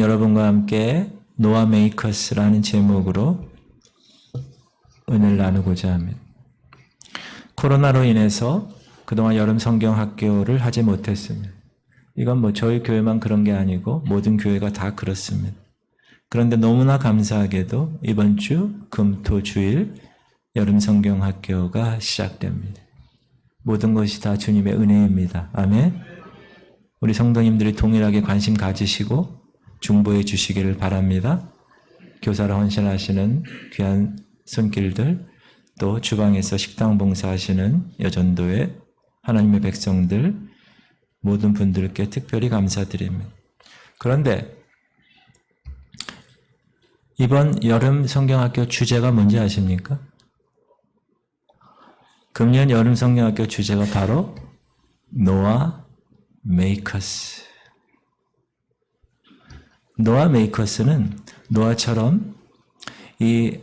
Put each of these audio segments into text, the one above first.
여러분과 함께 노아 메이커스라는 제목으로 은혜를 나누고자 합니다. 코로나로 인해서 그동안 여름 성경 학교를 하지 못했습니다. 이건 저희 교회만 그런 게 아니고 모든 교회가 다 그렇습니다. 그런데 너무나 감사하게도 이번 주 금토 주일 여름 성경 학교가 시작됩니다. 모든 것이 다 주님의 은혜입니다. 아멘. 우리 성도님들이 동일하게 관심 가지시고 중보해 주시기를 바랍니다. 교사로 헌신하시는 귀한 손길들, 또 주방에서 식당 봉사하시는 여전도의 하나님의 백성들, 모든 분들께 특별히 감사드립니다. 그런데 이번 여름 성경학교 주제가 뭔지 아십니까? 금년 여름 성경학교 주제가 바로 노아 메이커스. 노아 메이커스는 노아처럼 이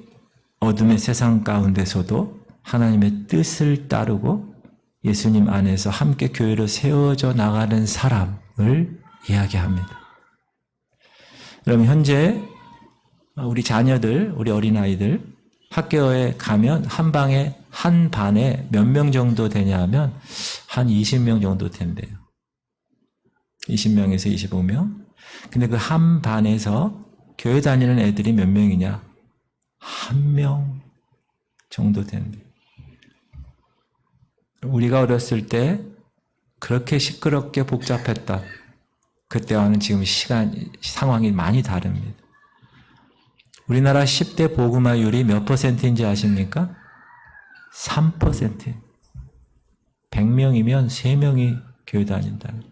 어둠의 세상 가운데서도 하나님의 뜻을 따르고 예수님 안에서 함께 교회로 세워져 나가는 사람을 이야기합니다. 그럼 현재 우리 자녀들, 우리 어린아이들 학교에 가면 한 반에 몇 명 정도 되냐 하면 한 20명 정도 된대요. 20명에서 25명. 근데 그 한 반에서 교회 다니는 애들이 몇 명이냐? 1명 정도 된대요. 우리가 어렸을 때 그렇게 시끄럽게 복잡했다. 그때와는 지금 상황이 많이 다릅니다. 우리나라 10대 복음화율이 몇 %인지 아십니까? 3%. 100명이면 3명이 교회 다닌다는.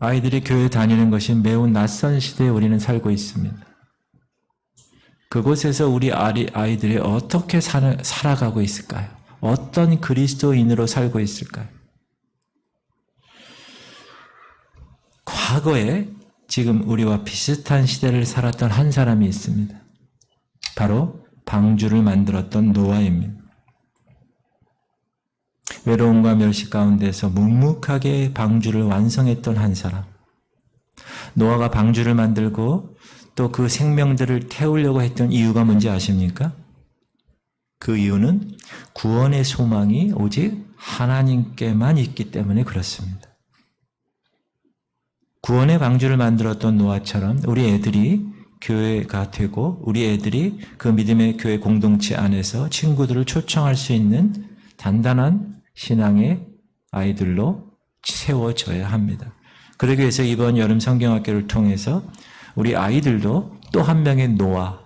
아이들이 교회 다니는 것이 매우 낯선 시대에 우리는 살고 있습니다. 그곳에서 우리 아이들이 어떻게 살아가고 있을까요? 어떤 그리스도인으로 살고 있을까요? 과거에 지금 우리와 비슷한 시대를 살았던 한 사람이 있습니다. 바로 방주를 만들었던 노아입니다. 외로움과 멸시 가운데서 묵묵하게 방주를 완성했던 한 사람. 노아가 방주를 만들고 또 그 생명들을 태우려고 했던 이유가 뭔지 아십니까? 그 이유는 구원의 소망이 오직 하나님께만 있기 때문에 그렇습니다. 구원의 방주를 만들었던 노아처럼 우리 애들이 교회가 되고 우리 애들이 그 믿음의 교회 공동체 안에서 친구들을 초청할 수 있는 단단한 신앙의 아이들로 세워져야 합니다. 그러기 위해서 이번 여름 성경학교를 통해서 우리 아이들도 또 한 명의 노아,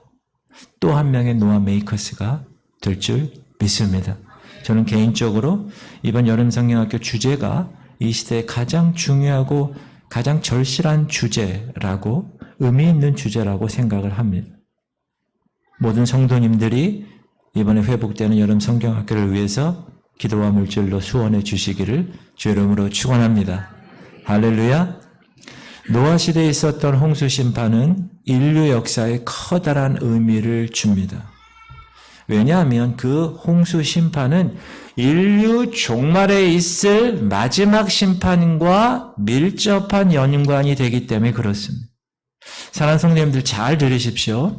또 한 명의 노아 메이커스가 될 줄 믿습니다. 저는 개인적으로 이번 여름 성경학교 주제가 이 시대에 가장 중요하고 가장 절실한 주제라고 의미 있는 주제라고 생각을 합니다. 모든 성도님들이 이번에 회복되는 여름 성경학교를 위해서 기도와 물질로 수원해 주시기를 주의 이름으로 축원합니다. 할렐루야. 노아 시대에 있었던 홍수 심판은 인류 역사에 커다란 의미를 줍니다. 왜냐하면 그 홍수 심판은 인류 종말에 있을 마지막 심판과 밀접한 연관이 되기 때문에 그렇습니다. 사랑하는 성도님들 잘 들으십시오.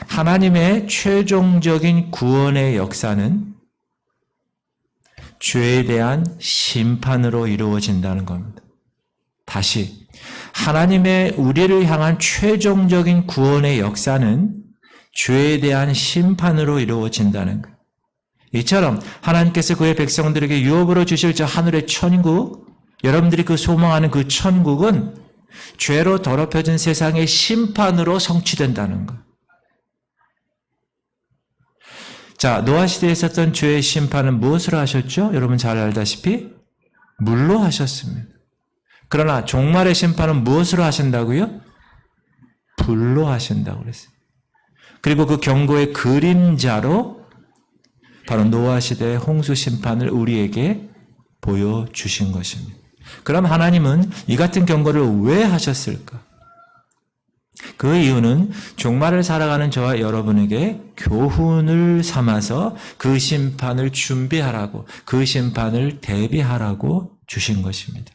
하나님의 최종적인 구원의 역사는 죄에 대한 심판으로 이루어진다는 겁니다. 다시 하나님의 우리를 향한 최종적인 구원의 역사는 죄에 대한 심판으로 이루어진다는 것. 이처럼 하나님께서 그의 백성들에게 유업으로 주실 저 하늘의 천국, 여러분들이 그 소망하는 그 천국은 죄로 더럽혀진 세상의 심판으로 성취된다는 것. 자, 노아 시대에 있었던 죄의 심판은 무엇으로 하셨죠? 여러분 잘 알다시피 물로 하셨습니다. 그러나 종말의 심판은 무엇으로 하신다고요? 불로 하신다고 그랬어요. 그리고 그 경고의 그림자로 바로 노아 시대의 홍수 심판을 우리에게 보여주신 것입니다. 그럼 하나님은 이 같은 경고를 왜 하셨을까? 그 이유는 종말을 살아가는 저와 여러분에게 교훈을 삼아서 그 심판을 준비하라고, 그 심판을 대비하라고 주신 것입니다.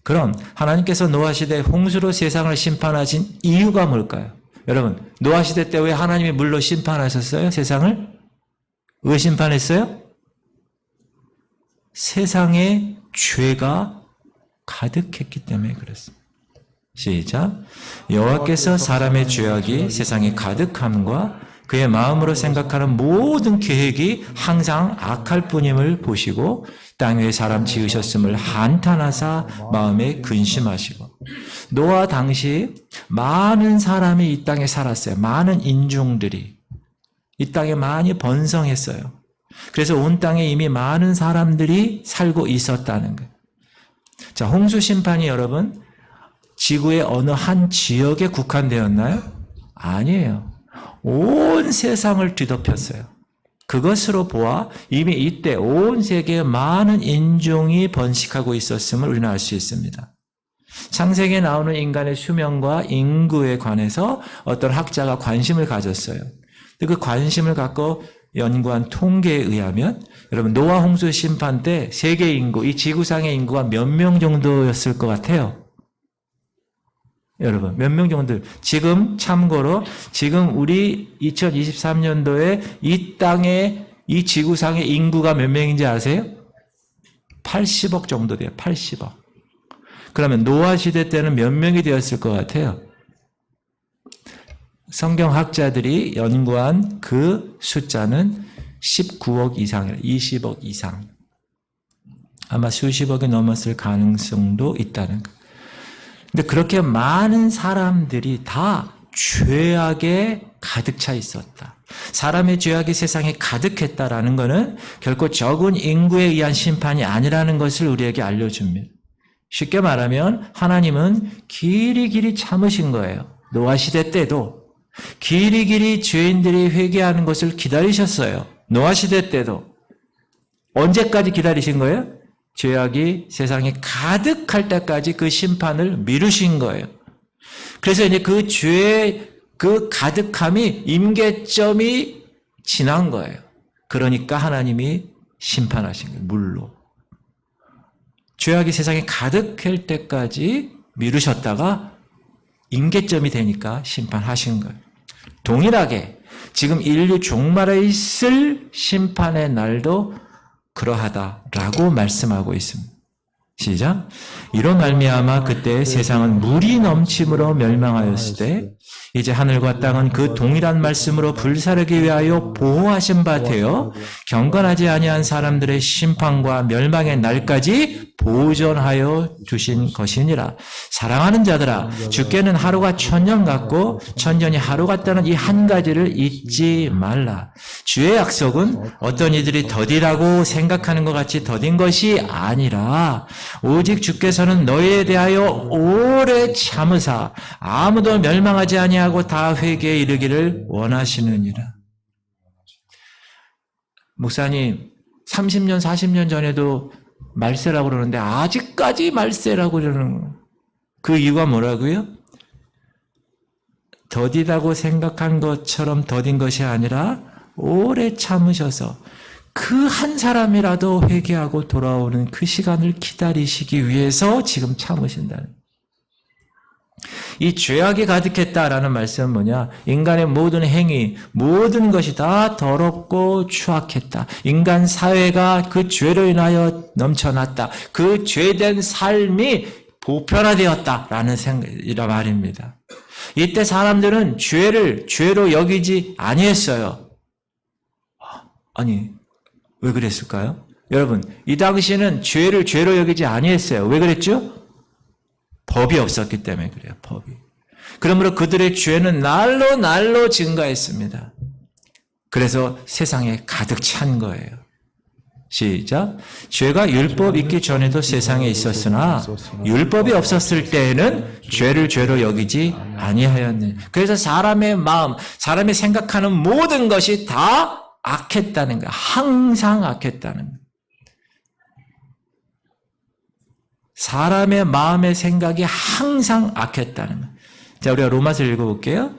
그럼 하나님께서 노아 시대에 홍수로 세상을 심판하신 이유가 뭘까요? 여러분, 노아 시대 때 왜 하나님이 물로 심판하셨어요? 세상을? 왜 심판했어요? 세상에 죄가 가득했기 때문에 그랬습니다. 시작. 여호와께서 사람의 죄악이 세상에 가득함과 그의 마음으로 생각하는 모든 계획이 항상 악할 뿐임을 보시고 땅 위에 사람 지으셨음을 한탄하사 마음에 근심하시고. 노아 당시 많은 사람이 이 땅에 살았어요. 많은 인종들이 이 땅에 많이 번성했어요. 그래서 온 땅에 이미 많은 사람들이 살고 있었다는 거예요. 자, 홍수 심판이 여러분 지구의 어느 한 지역에 국한되었나요? 아니에요. 온 세상을 뒤덮였어요. 그것으로 보아 이미 이때 온 세계에 많은 인종이 번식하고 있었음을 우리는 알 수 있습니다. 창세기에 나오는 인간의 수명과 인구에 관해서 어떤 학자가 관심을 가졌어요. 그 관심을 갖고 연구한 통계에 의하면 여러분 노아 홍수 심판 때 세계 인구, 이 지구상의 인구가 몇 명 정도였을 것 같아요? 여러분 몇 명 정도? 지금 참고로 지금 우리 2023년도에 이 땅에 이 지구상의 인구가 몇 명인지 아세요? 80억 정도 돼요. 80억. 그러면 노아 시대 때는 몇 명이 되었을 것 같아요? 성경학자들이 연구한 그 숫자는 19억 이상이에요. 20억 이상. 아마 수십억이 넘었을 가능성도 있다는 거예요. 근데 그렇게 많은 사람들이 다 죄악에 가득 차 있었다. 사람의 죄악이 세상에 가득했다라는 것은 결코 적은 인구에 의한 심판이 아니라는 것을 우리에게 알려줍니다. 쉽게 말하면 하나님은 길이 참으신 거예요. 노아 시대 때도 길이 죄인들이 회개하는 것을 기다리셨어요. 노아 시대 때도. 언제까지 기다리신 거예요? 죄악이 세상에 가득할 때까지 그 심판을 미루신 거예요. 그래서 이제 그 죄의 그 가득함이 임계점이 지난 거예요. 그러니까 하나님이 심판하신 거예요. 물로. 죄악이 세상에 가득할 때까지 미루셨다가 임계점이 되니까 심판하신 거예요. 동일하게 지금 인류 종말에 있을 심판의 날도 그러하다라고 말씀하고 있습니다. 시작. 이로 말미암아 그때 세상은 물이 넘침으로 멸망하였을 때 이제 하늘과 땅은 그 동일한 말씀으로 불사르기 위하여 보호하신 바 되어 경건하지 아니한 사람들의 심판과 멸망의 날까지 보존하여 두신 것이니라. 사랑하는 자들아, 주께는 하루가 천년 같고 천년이 하루 같다는 이 한 가지를 잊지 말라. 주의 약속은 어떤 이들이 더디라고 생각하는 것 같이 더딘 것이 아니라 오직 주께서는 너희에 대하여 오래 참으사 아무도 멸망하지 아니하고 다 회개에 이르기를 원하시느니라. 목사님, 30년, 40년 전에도 말세라고 그러는데 아직까지 말세라고 그러는 거예요. 그 이유가 뭐라고요? 더디다고 생각한 것처럼 더딘 것이 아니라 오래 참으셔서 그 한 사람이라도 회개하고 돌아오는 그 시간을 기다리시기 위해서 지금 참으신다는 거예요. 이 죄악이 가득했다라는 말씀은 뭐냐? 인간의 모든 행위, 모든 것이 다 더럽고 추악했다. 인간 사회가 그 죄로 인하여 넘쳐났다. 그 죄된 삶이 보편화되었다라는 생각이라 말입니다. 이때 사람들은 죄를 죄로 여기지 아니했어요. 아니, 왜 그랬을까요? 여러분, 이 당시에는 죄를 죄로 여기지 아니했어요. 왜 그랬죠? 법이 없었기 때문에 그래요. 법이. 그러므로 그들의 죄는 날로 증가했습니다. 그래서 세상에 가득 찬 거예요. 시작. 죄가 율법 있기 전에도 세상에 있었으나 율법이 없었을 때에는 죄를 죄로 여기지 아니하였네. 그래서 사람의 마음, 사람이 생각하는 모든 것이 다 악했다는 거예요. 항상 악했다는 거예요. 사람의 마음의 생각이 항상 악했다는 거예요. 자, 우리가 로마서 읽어볼게요.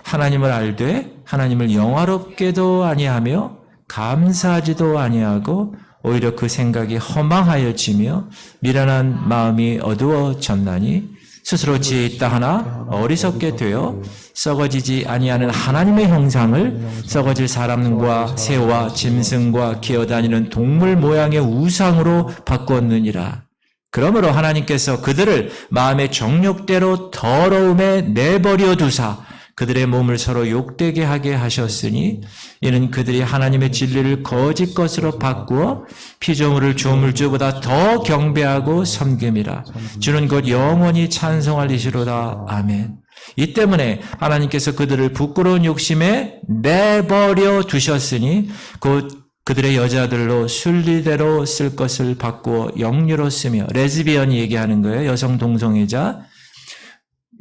하나님을 알되 하나님을 영화롭게도 아니하며 감사하지도 아니하고 오히려 그 생각이 허망하여지며 미련한 마음이 어두워졌나니 스스로 지혜 있다 하나 어리석게 되어 썩어지지 아니하는 하나님의 형상을 썩어질 사람과 새와 짐승과 기어다니는 동물 모양의 우상으로 바꾸었느니라. 그러므로 하나님께서 그들을 마음의 정욕대로 더러움에 내버려 두사 그들의 몸을 서로 욕되게 하게 하셨으니 이는 그들이 하나님의 진리를 거짓 것으로 바꾸어 피조물을 조물주보다 더 경배하고 섬김이라. 주는 곧 영원히 찬송할 이시로다. 아멘. 이 때문에 하나님께서 그들을 부끄러운 욕심에 내버려 두셨으니 곧 그들의 여자들로 순리대로 쓸 것을 바꾸어 영유로 쓰며, 레즈비언이 얘기하는 거예요. 여성 동성애자.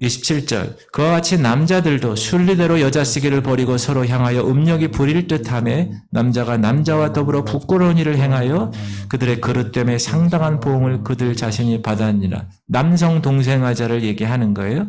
27절 그와 같이 남자들도 순리대로 여자 쓰기를 버리고 서로 향하여 음욕이 부릴 듯하며 남자가 남자와 더불어 부끄러운 일을 행하여 그들의 그릇됨에 상당한 보응을 그들 자신이 받았느니라. 남성 동성애자를 얘기하는 거예요.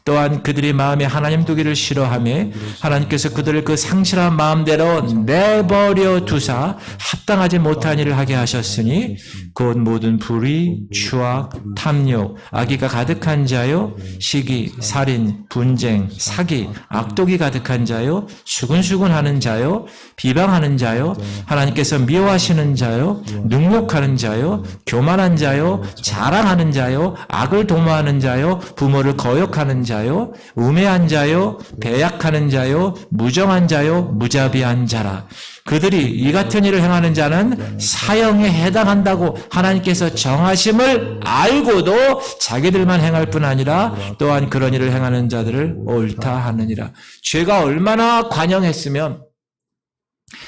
또한 그들이 마음에 하나님 두기를 싫어하며 하나님께서 그들을 그 상실한 마음대로 내버려 두사 합당하지 못한 일을 하게 하셨으니 곧 모든 불의, 추악, 탐욕, 악의가 가득한 자요 시기, 살인, 분쟁, 사기, 악독이 가득한 자요 수근수근하는 자요 비방하는 자요 하나님께서 미워하시는 자요 능욕하는 자요 교만한 자요 자랑하는 자요 악을 도모하는 자요 부모를 거역하는 자요 우매한 자요 배약하는 자요 무정한 자요 무자비한 자라. 그들이 이 같은 일을 행하는 자는 사형에 해당한다고 하나님께서 정하심을 알고도 자기들만 행할 뿐 아니라 또한 그런 일을 행하는 자들을 옳다 하느니라. 죄가 얼마나 관영했으면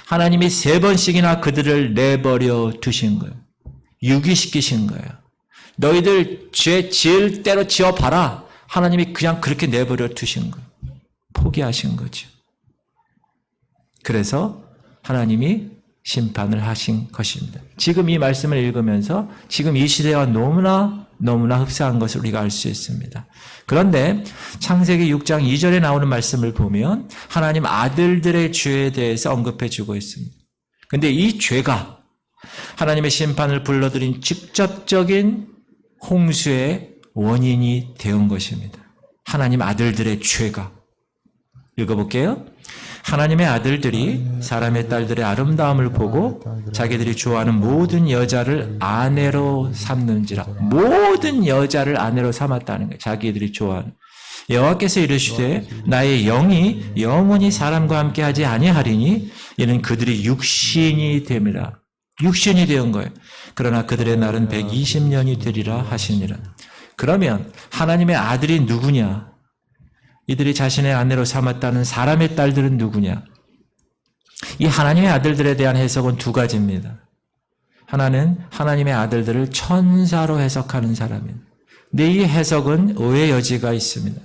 하나님이 3번씩이나 그들을 내버려 두신 거예요. 유기시키신 거예요. 너희들 죄 지을 대로 지어봐라. 하나님이 그냥 그렇게 내버려 두신 거예요. 포기하신 거죠. 그래서 하나님이 심판을 하신 것입니다. 지금 이 말씀을 읽으면서 지금 이 시대와 너무나 흡사한 것을 우리가 알 수 있습니다. 그런데 창세기 6장 2절에 나오는 말씀을 보면 하나님 아들들의 죄에 대해서 언급해 주고 있습니다. 그런데 이 죄가 하나님의 심판을 불러들인 직접적인 홍수의 원인이 되온 것입니다. 하나님 아들들의 죄가. 읽어볼게요. 하나님의 아들들이 사람의 딸들의 아름다움을 보고 자기들이 좋아하는 모든 여자를 아내로 삼는지라. 모든 여자를 아내로 삼았다는 거예요. 자기들이 좋아하는. 여호와께서 이르시되 나의 영이 영원히 사람과 함께 하지 아니하리니 이는 그들이 육신이 됨이라. 육신이 되은 거예요. 그러나 그들의 날은 120년이 되리라 하시니라. 그러면 하나님의 아들이 누구냐? 이들이 자신의 아내로 삼았다는 사람의 딸들은 누구냐? 이 하나님의 아들들에 대한 해석은 2가지입니다. 하나는 하나님의 아들들을 천사로 해석하는 사람입니다. 근데 이 해석은 오해의 여지가 있습니다.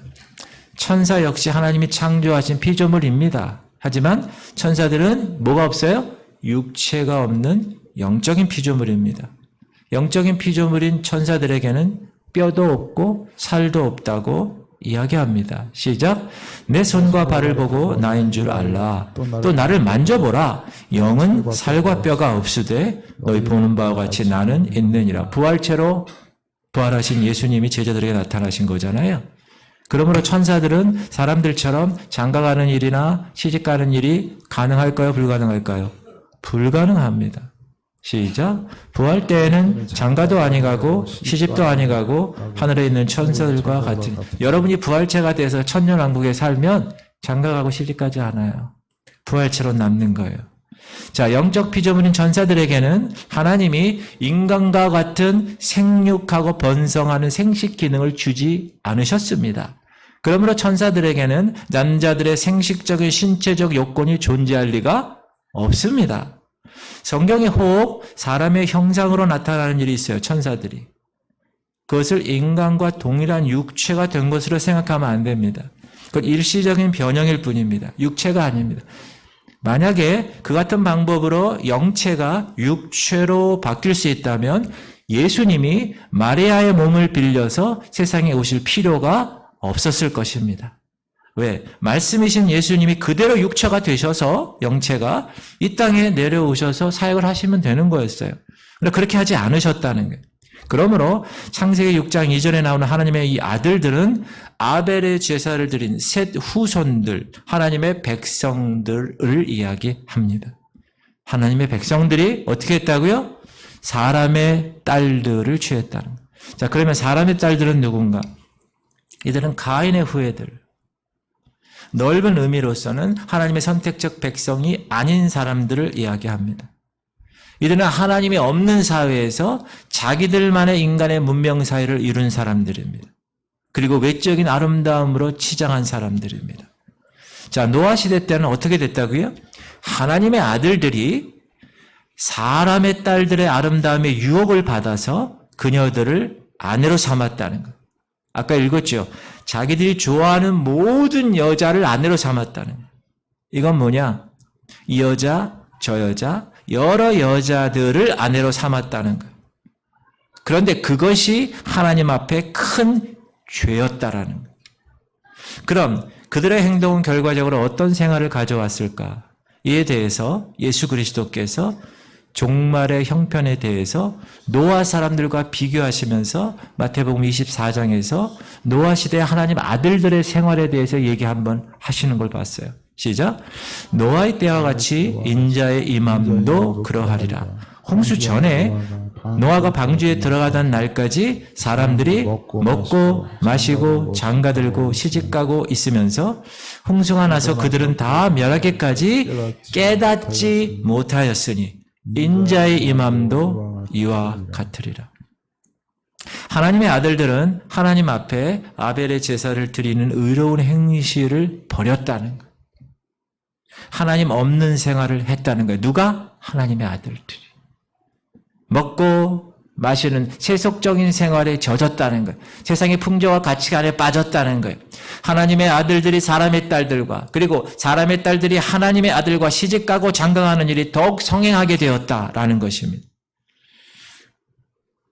천사 역시 하나님이 창조하신 피조물입니다. 하지만 천사들은 뭐가 없어요? 육체가 없는 영적인 피조물입니다. 영적인 피조물인 천사들에게는 뼈도 없고 살도 없다고 이야기합니다. 시작. 내 손과 발을 보고 나인 줄 알라. 또 나를 만져보라. 영은 살과 뼈가 없으되 너희 보는 바와 같이 나는 있느니라. 부활체로 부활하신 예수님이 제자들에게 나타나신 거잖아요. 그러므로 천사들은 사람들처럼 장가가는 일이나 시집가는 일이 가능할까요? 불가능할까요? 불가능합니다. 시작. 부활 때에는 장가도 아니 가고 시집도 아니 가고 하늘에 있는 천사들과 같은. 여러분이 부활체가 돼서 천년왕국에 살면 장가가고 시집가지 않아요. 부활체로 남는 거예요. 자, 영적 피조물인 천사들에게는 하나님이 인간과 같은 생육하고 번성하는 생식 기능을 주지 않으셨습니다. 그러므로 천사들에게는 남자들의 생식적인 신체적 요건이 존재할 리가 없습니다. 성경에 혹 사람의 형상으로 나타나는 일이 있어요. 천사들이. 그것을 인간과 동일한 육체가 된 것으로 생각하면 안 됩니다. 그건 일시적인 변형일 뿐입니다. 육체가 아닙니다. 만약에 그 같은 방법으로 영체가 육체로 바뀔 수 있다면 예수님이 마리아의 몸을 빌려서 세상에 오실 필요가 없었을 것입니다. 왜? 말씀이신 예수님이 그대로 육체가 되셔서 영체가 이 땅에 내려오셔서 사역을 하시면 되는 거였어요. 그런데 그렇게 하지 않으셨다는 거예요. 그러므로 창세기 6장 이전에 나오는 하나님의 이 아들들은 아벨의 제사를 드린 셋 후손들, 하나님의 백성들을 이야기합니다. 하나님의 백성들이 어떻게 했다고요? 사람의 딸들을 취했다는 거예요. 자, 그러면 사람의 딸들은 누군가? 이들은 가인의 후예들. 넓은 의미로서는 하나님의 선택적 백성이 아닌 사람들을 이야기합니다. 이들은 하나님이 없는 사회에서 자기들만의 인간의 문명 사회를 이룬 사람들입니다. 그리고 외적인 아름다움으로 치장한 사람들입니다. 자, 노아 시대 때는 어떻게 됐다고요? 하나님의 아들들이 사람의 딸들의 아름다움에 유혹을 받아서 그녀들을 아내로 삼았다는 것. 아까 읽었죠? 자기들이 좋아하는 모든 여자를 아내로 삼았다는 것. 이건 뭐냐? 이 여자, 저 여자, 여러 여자들을 아내로 삼았다는 것. 그런데 그것이 하나님 앞에 큰 죄였다라는 것. 그럼 그들의 행동은 결과적으로 어떤 생활을 가져왔을까? 이에 대해서 예수 그리스도께서 종말의 형편에 대해서 노아 사람들과 비교하시면서 마태복음 24장에서 노아 시대 하나님 아들들의 생활에 대해서 얘기 한번 하시는 걸 봤어요. 시작. 노아의 때와 같이 인자의 임함도 그러하리라. 홍수 전에 노아가 방주에 들어가던 날까지 사람들이 먹고 마시고 장가들고 시집가고 있으면서 홍수가 나서 그들은 다 멸하기까지 깨닫지 못하였으니 인자의 임함도 이와 같으리라. 하나님의 아들들은 하나님 앞에 아벨의 제사를 드리는 의로운 행실을 버렸다는 것. 하나님 없는 생활을 했다는 거예요. 누가? 하나님의 아들들이. 먹고 마시는 세속적인 생활에 젖었다는 거예요. 세상의 풍조와 가치관에 빠졌다는 거예요. 하나님의 아들들이 사람의 딸들과 그리고 사람의 딸들이 하나님의 아들과 시집가고 장가가는 일이 더욱 성행하게 되었다라는 것입니다.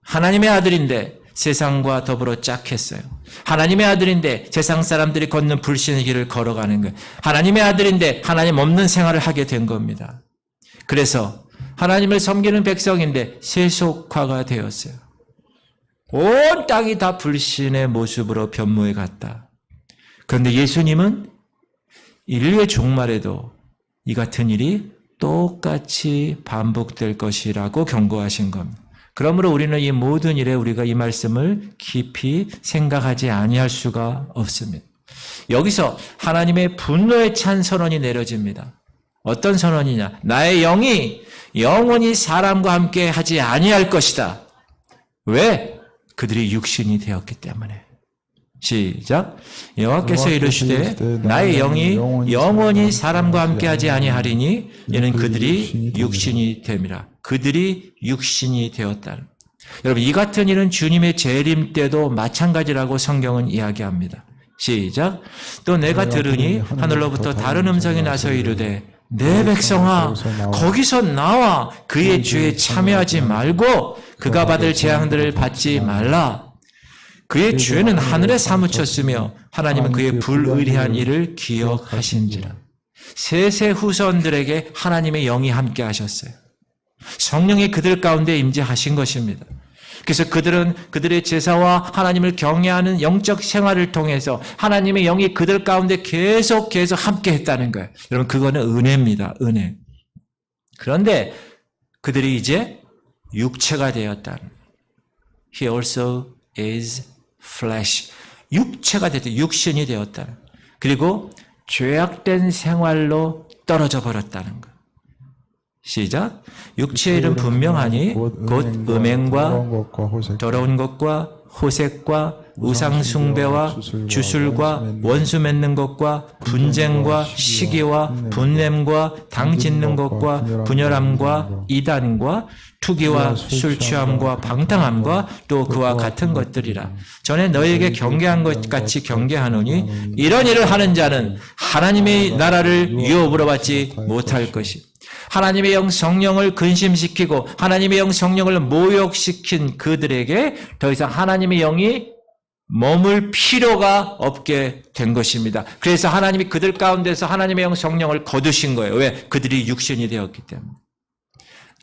하나님의 아들인데 세상과 더불어 짝했어요. 하나님의 아들인데 세상 사람들이 걷는 불신의 길을 걸어가는 거예요. 하나님의 아들인데 하나님 없는 생활을 하게 된 겁니다. 그래서 하나님을 섬기는 백성인데 세속화가 되었어요. 온 땅이 다 불신의 모습으로 변모해 갔다. 그런데 예수님은 인류의 종말에도 이 같은 일이 똑같이 반복될 것이라고 경고하신 겁니다. 그러므로 우리는 이 모든 일에 우리가 이 말씀을 깊이 생각하지 아니할 수가 없습니다. 여기서 하나님의 분노에 찬 선언이 내려집니다. 어떤 선언이냐? 나의 영이 영원히 사람과 함께 하지 아니할 것이다. 왜? 그들이 육신이 되었기 때문에. 시작. 여호와께서 이르시되 나의 영이 영원히 사람과 함께 하지 아니하리니 이는 그들이 육신이 됨이라. 그들이 육신이 되었다는. 여러분, 이 같은 일은 주님의 재림 때도 마찬가지라고 성경은 이야기합니다. 시작. 또 내가 들으니 하늘로부터 다른 음성이 나서 이르되 내 백성아 거기서 나와 그의 죄에 참여하지 말고 그가 받을 재앙들을 받지 말라. 그의 죄는 하늘에 사무쳤으며 하나님은 그의 불의리한 일을 기억하신지라. 셋의 후손들에게 하나님의 영이 함께 하셨어요. 성령이 그들 가운데 임재하신 것입니다. 그래서 그들은 그들의 제사와 하나님을 경외하는 영적 생활을 통해서 하나님의 영이 그들 가운데 계속 함께 했다는 거예요. 여러분, 그거는 은혜입니다. 은혜. 그런데 그들이 이제 육체가 되었다는 거예요. He also is flesh. 육체가 되었다. 육신이 되었다는 거예요. 그리고 죄악된 생활로 떨어져 버렸다는 거예요. 시작. 육체의 일은 분명하니 곧 음행과 더러운 것과 호색과 우상숭배와 주술과 원수 맺는 것과 분쟁과 시기와 분냄과 당 짓는 것과 분열함과 이단과 투기와 술취함과 방탕함과 또 그와 같은 것들이라. 전에 너희에게 경계한 것 같이 경계하노니 이런 일을 하는 자는 하나님의 나라를 유업으로 받지 못할 것이. 하나님의 영 성령을 근심시키고 하나님의 영 성령을 모욕시킨 그들에게 더 이상 하나님의 영이 머물 필요가 없게 된 것입니다. 그래서 하나님이 그들 가운데서 하나님의 성령을 거두신 거예요. 왜? 그들이 육신이 되었기 때문에.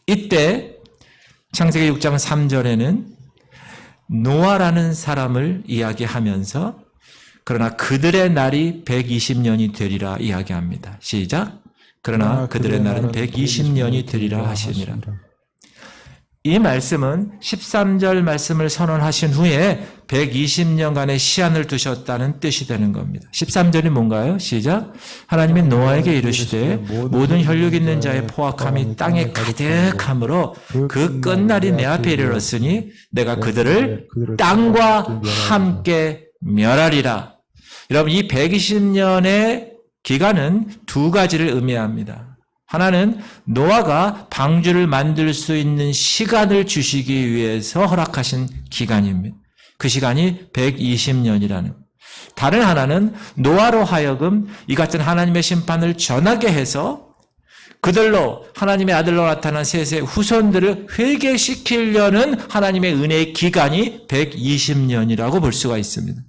이때 창세기 6장 3절에는 노아라는 사람을 이야기하면서 그러나 그들의 날이 120년이 되리라 이야기합니다. 시작. 그러나 그들의 날은 120년이 되리라 하시니라. 이 말씀은 13절 말씀을 선언하신 후에 120년간의 시한을 두셨다는 뜻이 되는 겁니다. 13절이 뭔가요? 시작. 하나님이 노아에게 이르시되 모든 혈육 있는 자의 포악함이 땅에 가득함으로 그 끝날이 내 앞에 이르렀으니 내가 그들을 땅과 함께 멸하리라. 여러분, 이 120년의 기간은 두 가지를 의미합니다. 하나는 노아가 방주를 만들 수 있는 시간을 주시기 위해서 허락하신 기간입니다. 그 시간이 120년이라는. 다른 하나는 노아로 하여금 이 같은 하나님의 심판을 전하게 해서 그들로 하나님의 아들로 나타난 셋의 후손들을 회개시키려는 하나님의 은혜의 기간이 120년이라고 볼 수가 있습니다.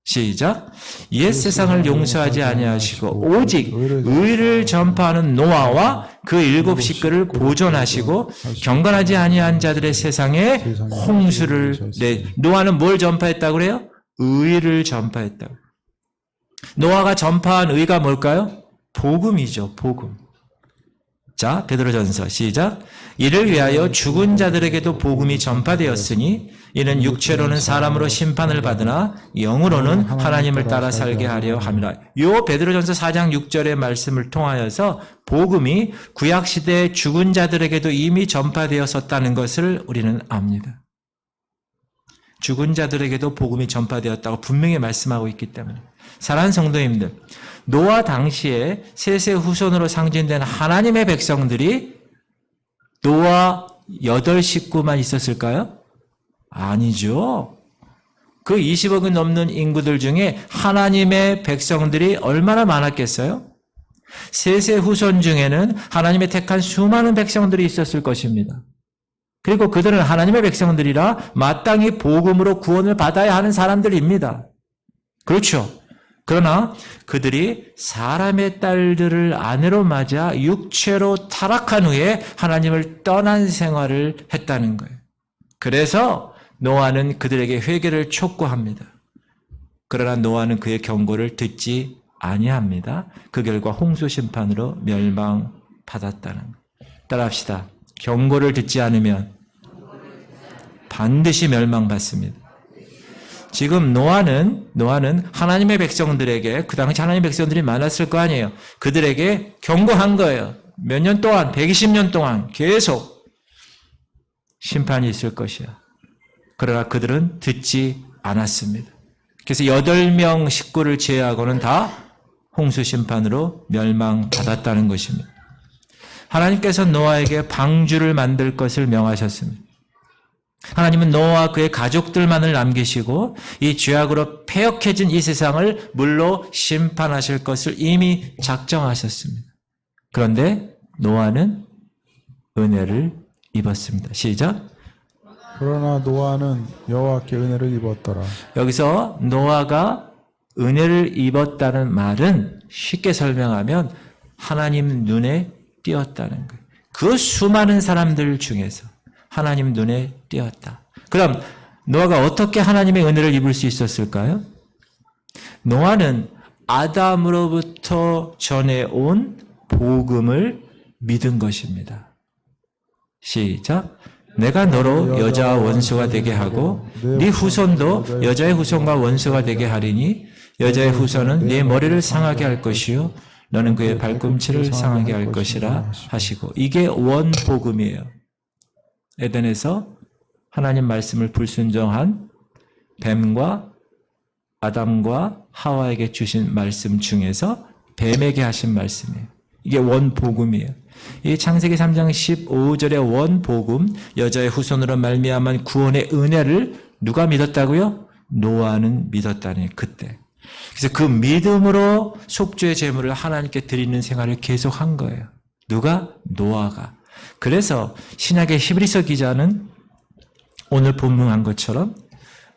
시작. 옛 세상을 용서하지 아니하시고 오직 의를 전파하는 노아와 그 일곱 식구를 보존하시고 경건하지 아니한 자들의 세상에 홍수를 노아는 뭘 전파했다고 그래요? 의를 전파했다고. 노아가 전파한 의가 뭘까요? 복음이죠. 복음. 자, 베드로전서 시작. 이를 위하여 죽은 자들에게도 복음이 전파되었으니 이는 육체로는 사람으로 심판을 받으나 영으로는 하나님을 따라 살게 하려 함이라. 요 베드로전서 4장 6절의 말씀을 통하여서 복음이 구약시대의 죽은 자들에게도 이미 전파되었었다는 것을 우리는 압니다. 죽은 자들에게도 복음이 전파되었다고 분명히 말씀하고 있기 때문에. 사랑하는 성도님들, 노아 당시에 셋의 후손으로 상징된 하나님의 백성들이 노아 8식구만 있었을까요? 아니죠. 그 20억이 넘는 인구들 중에 하나님의 백성들이 얼마나 많았겠어요? 셋의 후손 중에는 하나님의 택한 수많은 백성들이 있었을 것입니다. 그리고 그들은 하나님의 백성들이라 마땅히 복음으로 구원을 받아야 하는 사람들입니다. 그렇죠. 그러나 그들이 사람의 딸들을 아내로 맞아 육체로 타락한 후에 하나님을 떠난 생활을 했다는 거예요. 그래서 노아는 그들에게 회개를 촉구합니다. 그러나 노아는 그의 경고를 듣지 아니합니다. 그 결과 홍수 심판으로 멸망받았다는 거예요. 따라합시다. 경고를 듣지 않으면 반드시 멸망받습니다. 지금 노아는 하나님의 백성들에게, 그 당시 하나님의 백성들이 많았을 거 아니에요. 그들에게 경고한 거예요. 몇 년 동안, 120년 동안 계속 심판이 있을 것이야. 그러나 그들은 듣지 않았습니다. 그래서 8명 식구를 제외하고는 다 홍수 심판으로 멸망받았다는 것입니다. 하나님께서 노아에게 방주를 만들 것을 명하셨습니다. 하나님은 노아와 그의 가족들만을 남기시고 이 죄악으로 패역해진 이 세상을 물로 심판하실 것을 이미 작정하셨습니다. 그런데 노아는 은혜를 입었습니다. 시작. 그러나 노아는 여호와께 은혜를 입었더라. 여기서 노아가 은혜를 입었다는 말은 쉽게 설명하면 하나님 눈에 띄었다는 거예요. 그 수많은 사람들 중에서 하나님 눈에 띄었다. 그럼 노아가 어떻게 하나님의 은혜를 입을 수 있었을까요? 노아는 아담으로부터 전해온 복음을 믿은 것입니다. 시작. 내가 너로 여자와 원수가 되게 하고 네 후손도 여자의 후손과 원수가 되게 하리니 여자의 후손은 네 머리를 상하게 할 것이요 너는 그의 발꿈치를 상하게 할 것이라 하시고, 이게 원복음이에요. 에덴에서 하나님 말씀을 불순종한 뱀과 아담과 하와에게 주신 말씀 중에서 뱀에게 하신 말씀이에요. 이게 원복음이에요. 이 창세기 3장 15절의 원복음, 여자의 후손으로 말미암은 구원의 은혜를 누가 믿었다고요? 노아는 믿었다니, 그때. 그래서 그 믿음으로 속죄의 제물을 하나님께 드리는 생활을 계속한 거예요. 누가? 노아가. 그래서 신약의 히브리서 기자는 오늘 본문한 것처럼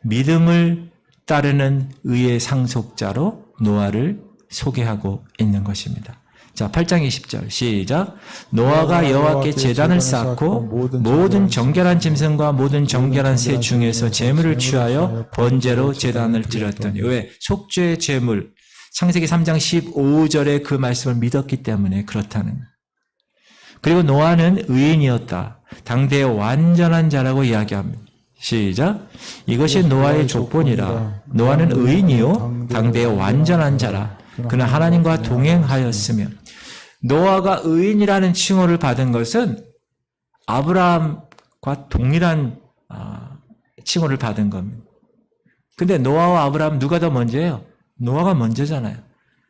믿음을 따르는 의의 상속자로 노아를 소개하고 있는 것입니다. 자, 8장 20절 시작. 노아가 여호와께 제단을 쌓고 모든 정결한 짐승과 모든 정결한 새 중에서 제물을 취하여 번제로 제단을 드렸더니. 왜? 속죄의 제물. 창세기 3장 15절에 그 말씀을 믿었기 때문에 그렇다는 거예요. 그리고 노아는 의인이었다. 당대의 완전한 자라고 이야기합니다. 시작. 이것이 노아의 족본이라. 노아는 의인이요 당대의 완전한 자라. 그는 하나님과 동행하였으며. 노아가 의인이라는 칭호를 받은 것은 아브라함과 동일한 칭호를 받은 겁니다. 근데 노아와 아브라함 누가 더 먼저예요? 노아가 먼저잖아요.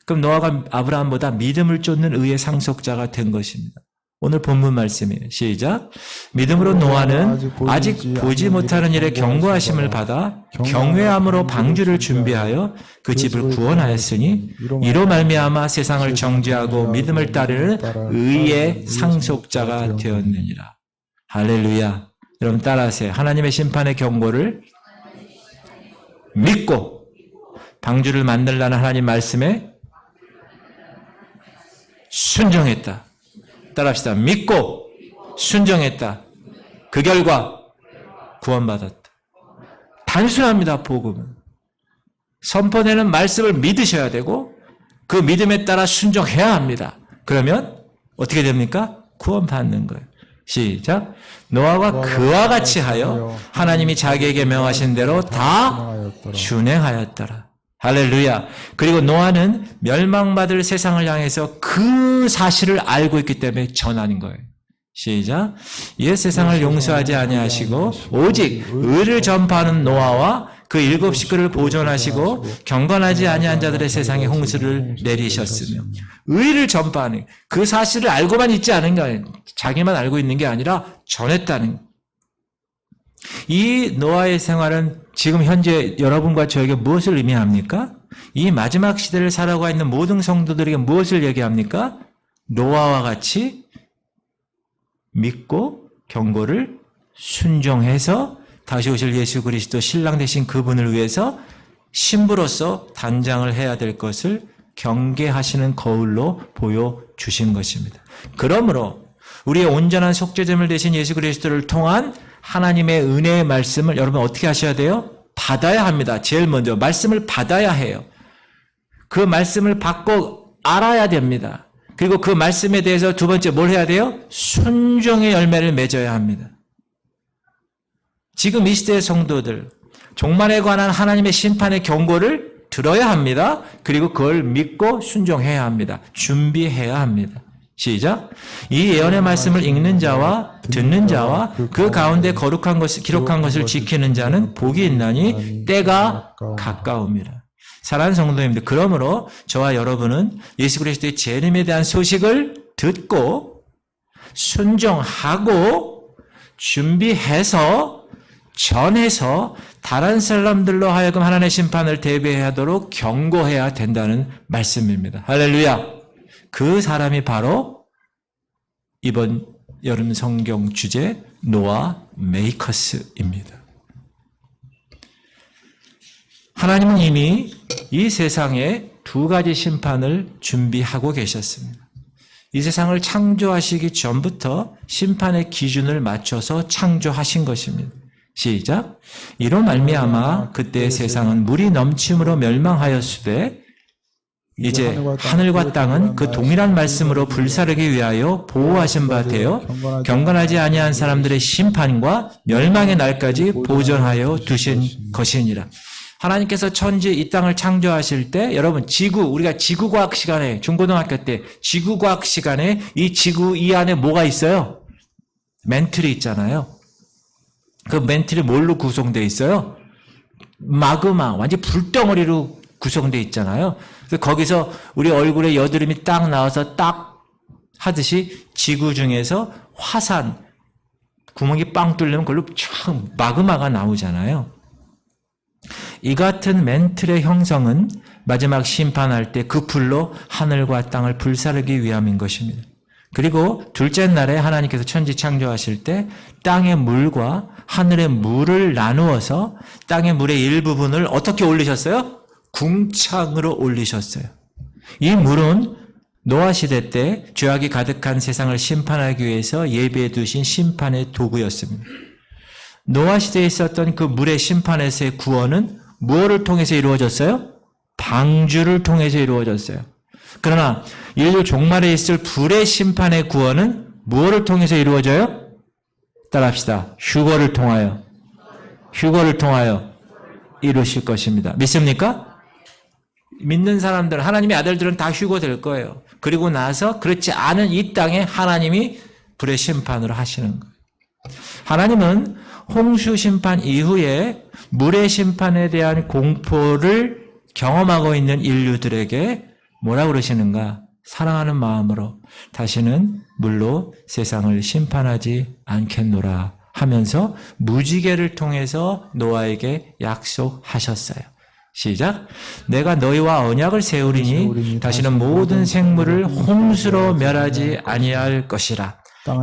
그럼 노아가 아브라함보다 믿음을 쫓는 의의 상속자가 된 것입니다. 오늘 본문 말씀이에요. 시작. 믿음으로 노아는 아직 보지 못하는 일에 경고하심을 받아 경외함으로 방주를 준비하여 그 집을 구원하였으니 이로 말미암아 세상을 정죄하고 믿음을 따르는 의의 상속자가 되었느니라. 할렐루야. 여러분 따라하세요. 하나님의 심판의 경고를 믿고 방주를 만들라는 하나님 말씀에 순종했다. 따라합시다. 믿고 순종했다. 그 결과 구원받았다. 단순합니다. 복음은. 선포되는 말씀을 믿으셔야 되고 그 믿음에 따라 순종해야 합니다. 그러면 어떻게 됩니까? 구원받는 거예요. 시작. 노아가 그와 같이 하여 하나님이 자기에게 명하신 대로 다 준행하였더라. 할렐루야. 그리고 노아는 멸망받을 세상을 향해서 그 사실을 알고 있기 때문에 전하는 거예요. 시작. 이에 세상을 용서하지 아니하시고 오직 의를 전파하는 노아와 그 7 식구를 보존하시고 경건하지 아니한 자들의 세상에 홍수를 내리셨으며. 의를 전파하는 그 사실을 알고만 있지 않은 거예요. 자기만 알고 있는 게 아니라 전했다는 거예요. 이 노아의 생활은 지금 현재 여러분과 저에게 무엇을 의미합니까? 이 마지막 시대를 살아가고 있는 모든 성도들에게 무엇을 얘기합니까? 노아와 같이 믿고 경고를 순종해서 다시 오실 예수 그리스도 신랑 되신 그분을 위해서 신부로서 단장을 해야 될 것을 경계하시는 거울로 보여주신 것입니다. 그러므로 우리의 온전한 속죄제물 되신 예수 그리스도를 통한 하나님의 은혜의 말씀을 여러분 어떻게 하셔야 돼요? 받아야 합니다. 제일 먼저 말씀을 받아야 해요. 그 말씀을 받고 알아야 됩니다. 그리고 그 말씀에 대해서 두 번째 뭘 해야 돼요? 순종의 열매를 맺어야 합니다. 지금 이 시대의 성도들 종말에 관한 하나님의 심판의 경고를 들어야 합니다. 그리고 그걸 믿고 순종해야 합니다. 준비해야 합니다. 시작. 이 예언의 말씀을 읽는 자와 듣는 자와 그 가운데 거룩한 것을 기록한 것을 지키는 자는 복이 있나니 때가 가까웁니다. 사랑하는 성도님들, 그러므로 저와 여러분은 예수 그리스도의 재림에 대한 소식을 듣고 순종하고 준비해서 전해서 다른 사람들로 하여금 하나님의 심판을 대비하도록 경고해야 된다는 말씀입니다. 할렐루야. 그 사람이 바로 이번 여름 성경 주제 노아 메이커스입니다. 하나님은 이미 이 세상에 2가지 심판을 준비하고 계셨습니다. 이 세상을 창조하시기 전부터 심판의 기준을 맞춰서 창조하신 것입니다. 시작. 이로 말미암아 그때 세상은 물이 넘침으로 멸망하였으되 이제 하늘과 땅은 그 동일한 말씀으로 불사르기 위하여 보호하신 바 되어 경건하지 아니한 사람들의 심판과 멸망의 날까지 보존하여 두신 것이니라. 하나님께서 천지 이 땅을 창조하실 때 여러분 우리가 지구과학 시간에 중고등학교 때 지구과학 시간에 이 지구 이 안에 뭐가 있어요? 멘틀이 있잖아요. 그 멘틀이 뭘로 구성되어 있어요? 마그마, 완전 불덩어리로 구성되어 있잖아요. 그래서 거기서 우리 얼굴에 여드름이 딱 나와서 딱 하듯이 지구 중에서 화산, 구멍이 빵 뚫리면 그걸로 촥 마그마가 나오잖아요. 이 같은 멘틀의 형성은 마지막 심판할 때 그 불로 하늘과 땅을 불사르기 위함인 것입니다. 그리고 둘째 날에 하나님께서 천지 창조하실 때 땅의 물과 하늘의 물을 나누어서 땅의 물의 일부분을 어떻게 올리셨어요? 궁창으로 올리셨어요. 이 물은 노아 시대 때 죄악이 가득한 세상을 심판하기 위해서 예비해 두신 심판의 도구였습니다. 노아 시대에 있었던 그 물의 심판에서의 구원은 무엇을 통해서 이루어졌어요? 방주를 통해서 이루어졌어요. 그러나 인류 종말에 있을 불의 심판의 구원은 무엇을 통해서 이루어져요? 따라합시다. 휴거를 통하여 이루실 것입니다. 믿습니까? 믿는 사람들, 하나님의 아들들은 다 휴거될 거예요. 그리고 나서 그렇지 않은 이 땅에 하나님이 불의 심판으로 하시는 거예요. 하나님은 홍수 심판 이후에 물의 심판에 대한 공포를 경험하고 있는 인류들에게 뭐라 그러시는가? 사랑하는 마음으로 다시는 물로 세상을 심판하지 않겠노라 하면서 무지개를 통해서 노아에게 약속하셨어요. 시작. 내가 너희와 언약을 세우리니 다시는 모든 생물을 홍수로 멸하지 아니할 것이라.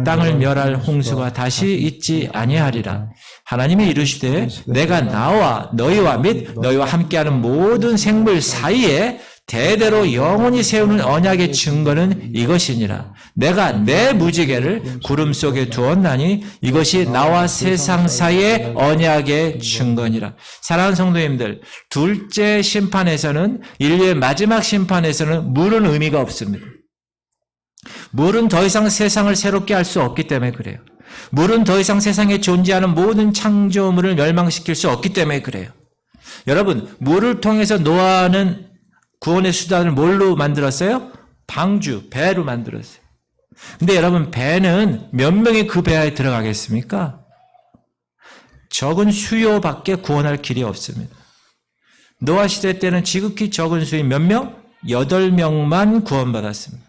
땅을 멸할 홍수가 다시 있지 아니하리라. 하나님이 이르시되 내가 나와 너희와 및 너희와 함께하는 모든 생물 사이에 대대로 영원히 세우는 언약의 증거는 이것이니라. 내가 내 무지개를 구름 속에 두었나니 이것이 나와 세상 사이의 언약의 증거니라. 사랑하는 성도님들, 둘째 심판에서는, 인류의 마지막 심판에서는 물은 의미가 없습니다. 물은 더 이상 세상을 새롭게 할 수 없기 때문에 그래요. 물은 더 이상 세상에 존재하는 모든 창조물을 멸망시킬 수 없기 때문에 그래요. 여러분, 물을 통해서 노아는 구원의 수단을 뭘로 만들었어요? 방주, 배로 만들었어요. 근데 여러분, 배는 몇 명이 그 배에 들어가겠습니까? 적은 수요밖에 구원할 길이 없습니다. 노아 시대 때는 지극히 적은 수인 몇 명? 8명만 구원받았습니다.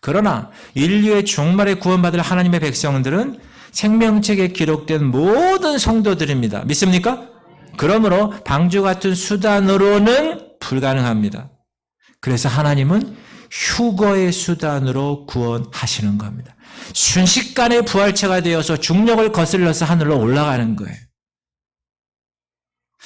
그러나 인류의 종말에 구원받을 하나님의 백성들은 생명책에 기록된 모든 성도들입니다. 믿습니까? 그러므로 방주 같은 수단으로는 불가능합니다. 그래서 하나님은 휴거의 수단으로 구원하시는 겁니다. 순식간에 부활체가 되어서 중력을 거슬러서 하늘로 올라가는 거예요.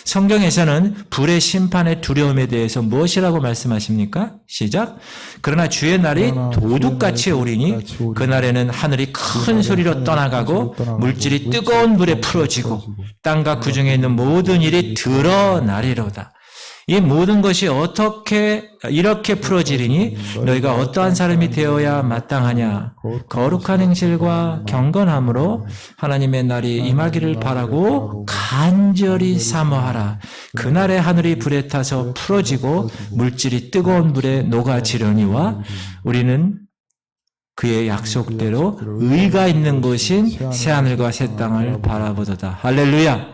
성경에서는 불의 심판의 두려움에 대해서 무엇이라고 말씀하십니까? 시작. 그러나 주의 날이 도둑같이 오리니 그날에는 하늘이 큰 소리로 떠나가고 물질이 뜨거운 불에 풀어지고 땅과 그 중에 있는 모든 일이 드러나리로다. 이 모든 것이 어떻게 이렇게 풀어지리니 너희가 어떠한 사람이 되어야 마땅하냐. 거룩한 행실과 경건함으로 하나님의 날이 임하기를 바라고 간절히 사모하라. 그날에 하늘이 불에 타서 풀어지고 물질이 뜨거운 불에 녹아지려니와 우리는 그의 약속대로 의가 있는 곳인 새하늘과 새 땅을 바라보도다. 할렐루야.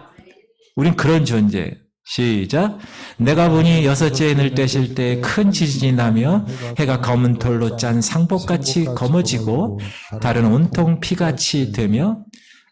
우린 그런 존재예요. 시작. 내가 보니 여섯째 해를 떼실 때 큰 지진이 나며 해가 검은 돌로 짠 상복같이 검어지고 달은 온통 피같이 되며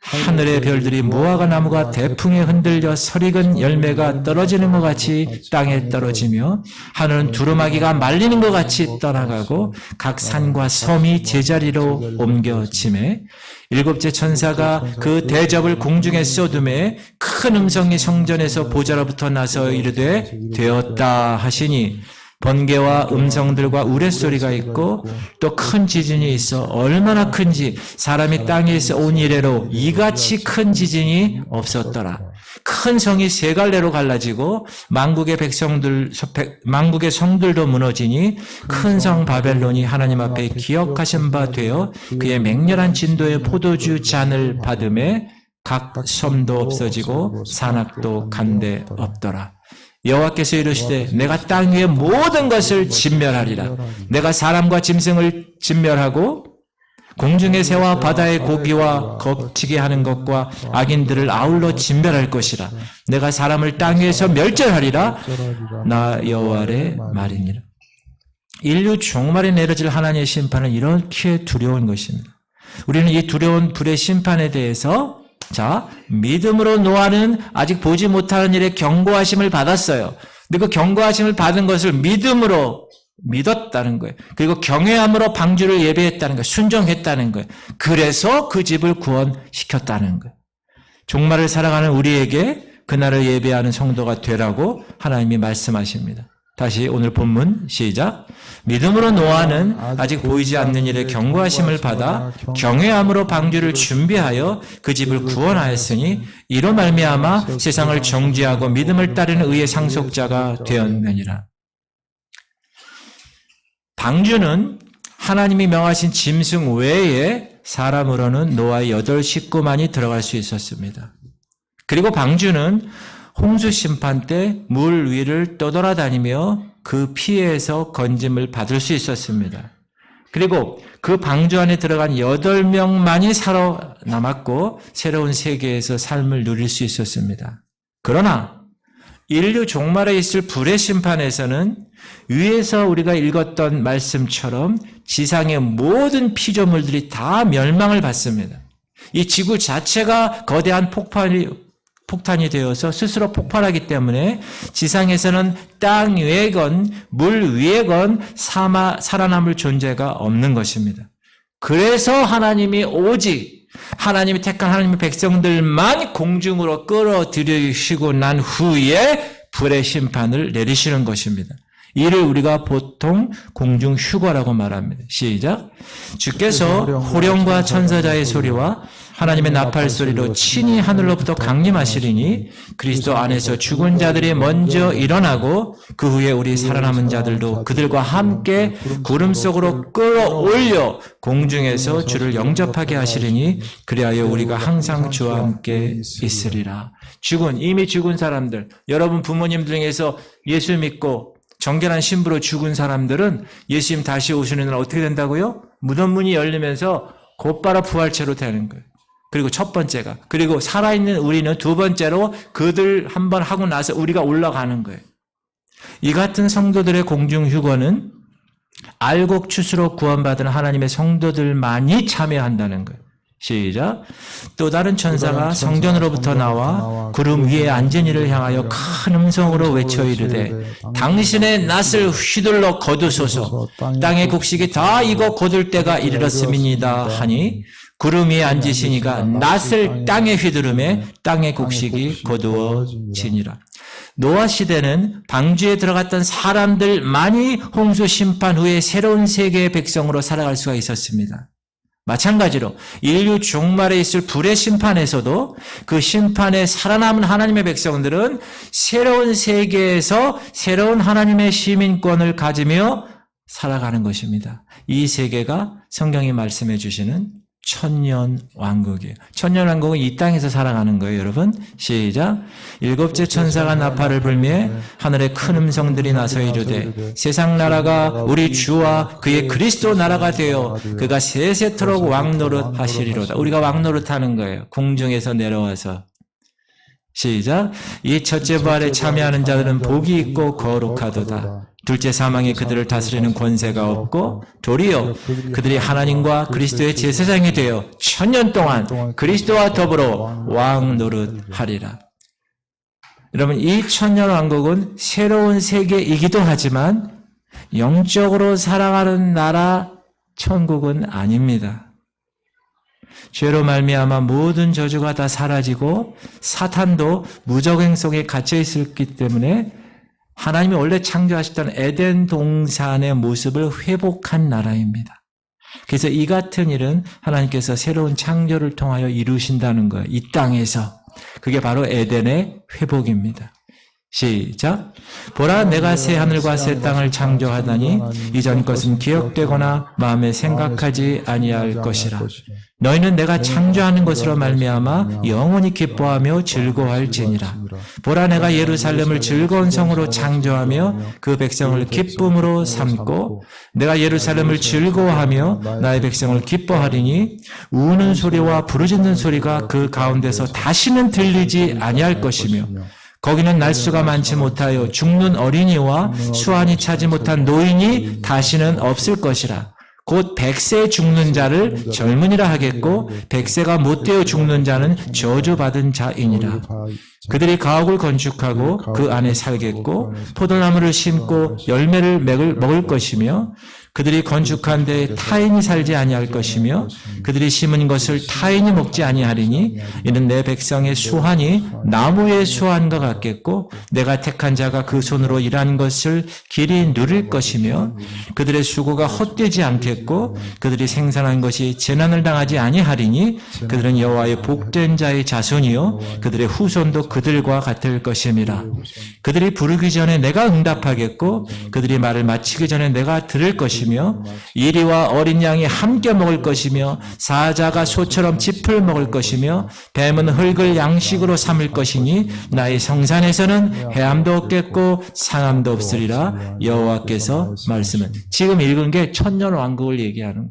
하늘의 별들이 무화과 나무가 대풍에 흔들려 설익은 열매가 떨어지는 것 같이 땅에 떨어지며 하늘은 두루마기가 말리는 것 같이 떠나가고 각 산과 섬이 제자리로 옮겨지매 일곱째 천사가 그 대접을 공중에 쏟음에 큰 음성이 성전에서 보좌로부터 나서 이르되 되었다 하시니 번개와 음성들과 우레소리가 있고 또 큰 지진이 있어 얼마나 큰지 사람이 땅에서 온 이래로 이같이 큰 지진이 없었더라. 큰 성이 세 갈래로 갈라지고 만국의 성들도 무너지니 큰 성 바벨론이 하나님 앞에 기억하신 바 되어 그의 맹렬한 진도의 포도주 잔을 받음에 각 섬도 없어지고 산악도 간데 없더라. 여호와께서 이르시되 내가 땅 위의 모든 것을 진멸하리라. 내가 사람과 짐승을 진멸하고 공중의 새와 바다의 고기와 거치게 하는 것과 악인들을 아울러 진멸할 것이라. 내가 사람을 땅 위에서 멸절하리라. 나 여호와의 말이니라. 인류 종말에 내려질 하나님의 심판은 이렇게 두려운 것입니다. 우리는 이 두려운 불의 심판에 대해서 믿음으로 노아는 아직 보지 못하는 일에 경고하심을 받았어요. 근데 그 경고하심을 받은 것을 믿음으로 믿었다는 거예요. 그리고 경외함으로 방주를 예배했다는 거예요. 순종했다는 거예요. 그래서 그 집을 구원시켰다는 거예요. 종말을 살아가는 우리에게 그날을 예배하는 성도가 되라고 하나님이 말씀하십니다. 다시 오늘 본문 시작. 믿음으로 노아는 아직 보이지 않는 일에 경고하심을 받아 경외함으로 방주를 준비하여 그 집을 구원하였으니 이로 말미암아 세상을 정죄하고 믿음을 따르는 의의 상속자가 되었느니라. 방주는 하나님이 명하신 짐승 외에 사람으로는 노아의 8 식구만이 들어갈 수 있었습니다. 그리고 방주는 홍수 심판 때 물 위를 떠돌아다니며 그 피해에서 건짐을 받을 수 있었습니다. 그리고 그 방주 안에 들어간 8명만이 살아남았고 새로운 세계에서 삶을 누릴 수 있었습니다. 그러나 인류 종말에 있을 불의 심판에서는 위에서 우리가 읽었던 말씀처럼 지상의 모든 피조물들이 다 멸망을 받습니다. 이 지구 자체가 거대한 폭탄이 되어서 스스로 폭발하기 때문에 지상에서는 땅 위에건 물 위에건 살아남을 존재가 없는 것입니다. 그래서 하나님이 오직 하나님이 택한 하나님의 백성들만 공중으로 끌어들이시고 난 후에 불의 심판을 내리시는 것입니다. 이를 우리가 보통 공중 휴거라고 말합니다. 시작. 주께서 호령과 천사자의 소리와 하나님의 나팔 소리로 친히 하늘로부터 강림하시리니 그리스도 안에서 죽은 자들이 먼저 일어나고 그 후에 우리 살아남은 자들도 그들과 함께 구름 속으로 끌어올려 공중에서 주를 영접하게 하시리니 그리하여 우리가 항상 주와 함께 있으리라. 이미 죽은 사람들, 여러분 부모님 중에서 예수 믿고 정결한 신부로 죽은 사람들은 예수님 다시 오시는 날 어떻게 된다고요? 무덤 문이 열리면서 곧바로 부활체로 되는 거예요. 그리고 첫 번째가, 그리고 살아있는 우리는 두 번째로 그들 한번 하고 나서 우리가 올라가는 거예요. 이 같은 성도들의 공중휴거는 알곡추수로 구원받은 하나님의 성도들만이 참여한다는 거예요. 시작. 또 다른 천사가 성전으로부터 나와 구름 위에 앉은 이를 향하여 큰 음성으로 외쳐 이르되 당신의 낫을 휘둘러 거두소서. 땅의 곡식이 다 익어 거둘 때가 이르렀음이니이다 하니 구름 위에 앉으시니가 낫을 땅에 휘두르매 땅의 곡식이 거두어지니라. 노아 시대는 방주에 들어갔던 사람들만이 홍수 심판 후에 새로운 세계의 백성으로 살아갈 수가 있었습니다. 마찬가지로 인류 종말에 있을 불의 심판에서도 그 심판에 살아남은 하나님의 백성들은 새로운 세계에서 새로운 하나님의 시민권을 가지며 살아가는 것입니다. 이 세계가 성경이 말씀해 주시는 천년왕국이에요. 천년왕국은 이 땅에서 살아가는 거예요, 여러분. 시작. 7째 천사가 나팔을 불매 하늘에 큰 음성들이 나서 이르되 세상 나라가 우리 주와 그의 그리스도 나라가 되어 그가 세세토록 왕노릇 하시리로다. 우리가 왕노릇 하는 거예요. 공중에서 내려와서. 시작. 이 첫째 부활에 참여하는 자들은 복이 있고 거룩하도다. 둘째 사망이 그들을 다스리는 권세가 없고 도리어 그들이 하나님과 그리스도의 제사장이 되어 천년 동안 그리스도와 더불어 왕 노릇하리라. 여러분, 이 천년 왕국은 새로운 세계이기도 하지만 영적으로 살아가는 나라 천국은 아닙니다. 죄로 말미암아 모든 저주가 다 사라지고 사탄도 무적행 속에 갇혀 있었기 때문에 하나님이 원래 창조하셨던 에덴 동산의 모습을 회복한 나라입니다. 그래서 이 같은 일은 하나님께서 새로운 창조를 통하여 이루신다는 거예요. 이 땅에서. 그게 바로 에덴의 회복입니다. 시작. 보라, 내가 새 하늘과 새 땅을 창조하다니 이전 것은 기억되거나 마음에 생각하지 아니할 것이라. 너희는 내가 창조하는 것으로 말미암아 영원히 기뻐하며 즐거워할지니라. 보라, 내가 예루살렘을 즐거운 성으로 창조하며 그 백성을 기쁨으로 삼고 내가 예루살렘을 즐거워하며 나의 백성을 기뻐하리니 우는 소리와 부르짖는 소리가 그 가운데서 다시는 들리지 아니할 것이며 거기는 날수가 많지 못하여 죽는 어린이와 수완이 차지 못한 노인이 다시는 없을 것이라. 곧 100세 죽는 자를 젊은이라 하겠고 100세가 못되어 죽는 자는 저주받은 자이니라. 그들이 가옥을 건축하고 그 안에 살겠고 포도나무를 심고 열매를 먹을 것이며 그들이 건축한 데에 타인이 살지 아니할 것이며 그들이 심은 것을 타인이 먹지 아니하리니 이는 내 백성의 수환이 나무의 수환과 같겠고 내가 택한 자가 그 손으로 일한 것을 길이 누릴 것이며 그들의 수고가 헛되지 않겠고 그들이 생산한 것이 재난을 당하지 아니하리니 그들은 여호와의 복된 자의 자손이요 그들의 후손도 그들과 같을 것임이라. 그들이 부르기 전에 내가 응답하겠고 그들이 말을 마치기 전에 내가 들을 것이며 이리와 어린 양이 함께 먹을 것이며 사자가 소처럼 짚을 먹을 것이며 뱀은 흙을 양식으로 삼을 것이니 나의 성산에서는 해함도 없겠고 상함도 없으리라. 여호와께서 말씀은 지금 읽은 게 천년왕국을 얘기하는 거예요.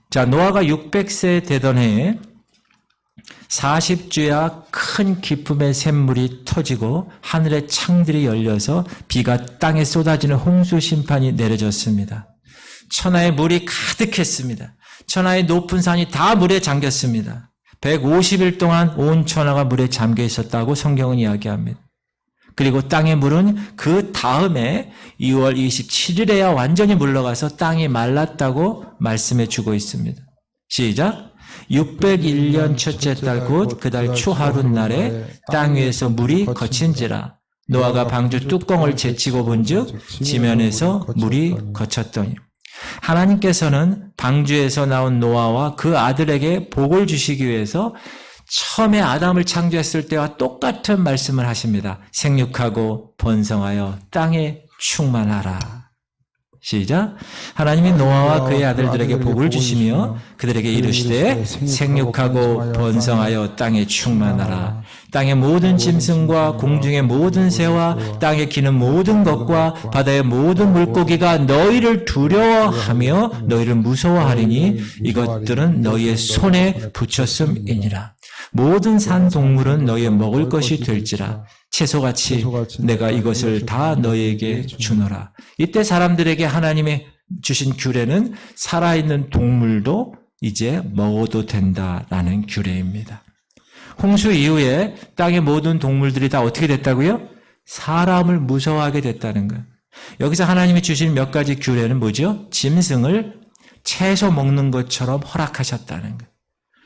자, 노아가 600세 되던 해에 40주야 큰 기쁨의 샘물이 터지고 하늘의 창들이 열려서 비가 땅에 쏟아지는 홍수 심판이 내려졌습니다. 천하에 물이 가득했습니다. 천하의 높은 산이 다 물에 잠겼습니다. 150일 동안 온 천하가 물에 잠겨 있었다고 성경은 이야기합니다. 그리고 땅의 물은 그 다음에 2월 27일에야 완전히 물러가서 땅이 말랐다고 말씀해 주고 있습니다. 시작! 601년 첫째 달 곧 그 달 초하룻날에 땅 위에서 물이 거친지라. 노아가 방주 뚜껑을 제치고 본즉 지면에서 물이 거쳤더니. 하나님께서는 방주에서 나온 노아와 그 아들에게 복을 주시기 위해서 처음에 아담을 창조했을 때와 똑같은 말씀을 하십니다. 생육하고 번성하여 땅에 충만하라. 시작. 하나님이 노아와 그의 아들들에게 복을 주시며 그들에게 이르시되 생육하고 번성하여 땅에 충만하라. 땅의 모든 짐승과 공중의 모든 새와 땅에 기는 모든 것과 바다의 모든 물고기가 너희를 두려워하며 너희를 무서워하리니 이것들은 너희의 손에 붙였음이니라. 모든 산 동물은 너희의 먹을 것이 될지라. 채소같이 내가 이것을 다 너희에게 주노라. 이때 사람들에게 하나님의 주신 규례는 살아있는 동물도 이제 먹어도 된다라는 규례입니다. 홍수 이후에 땅의 모든 동물들이 다 어떻게 됐다고요? 사람을 무서워하게 됐다는 거예요. 여기서 하나님이 주신 몇 가지 규례는 뭐죠? 짐승을 채소 먹는 것처럼 허락하셨다는 거예요.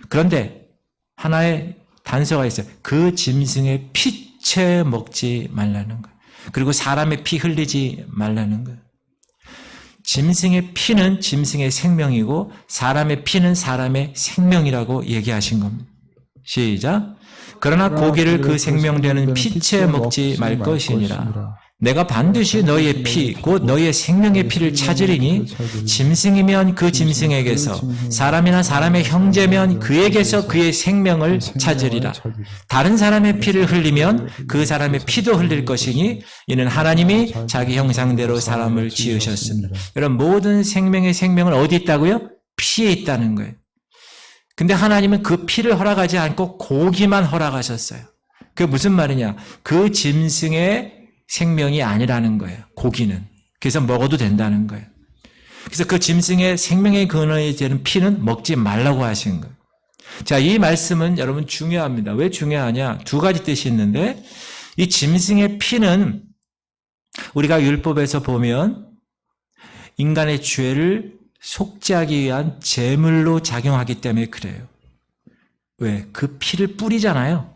그런데 하나의 단서가 있어요. 그 짐승의 피채 먹지 말라는 거예요. 그리고 사람의 피 흘리지 말라는 거예요. 짐승의 피는 짐승의 생명이고 사람의 피는 사람의 생명이라고 얘기하신 겁니다. 시작. 그러나 고기를 그 생명되는 피채 먹지 말 것이니라. 내가 반드시 너희의 피, 곧 너희의 생명의 피를 찾으리니 짐승이면 그 짐승에게서 사람이나 사람의 형제면 그에게서 그의 생명을 찾으리라. 다른 사람의 피를 흘리면 그 사람의 피도 흘릴 것이니 이는 하나님이 자기 형상대로 사람을 지으셨습니다. 여러분 모든 생명의 생명은 어디 있다고요? 피에 있다는 거예요. 근데 하나님은 그 피를 허락하지 않고 고기만 허락하셨어요. 그게 무슨 말이냐? 그 짐승의 생명이 아니라는 거예요. 고기는. 그래서 먹어도 된다는 거예요. 그래서 그 짐승의 생명의 근원이 되는 피는 먹지 말라고 하신 거예요. 자, 이 말씀은 여러분 중요합니다. 왜 중요하냐? 두 가지 뜻이 있는데 이 짐승의 피는 우리가 율법에서 보면 인간의 죄를 속죄하기 위한 제물로 작용하기 때문에 그래요. 왜? 그 피를 뿌리잖아요.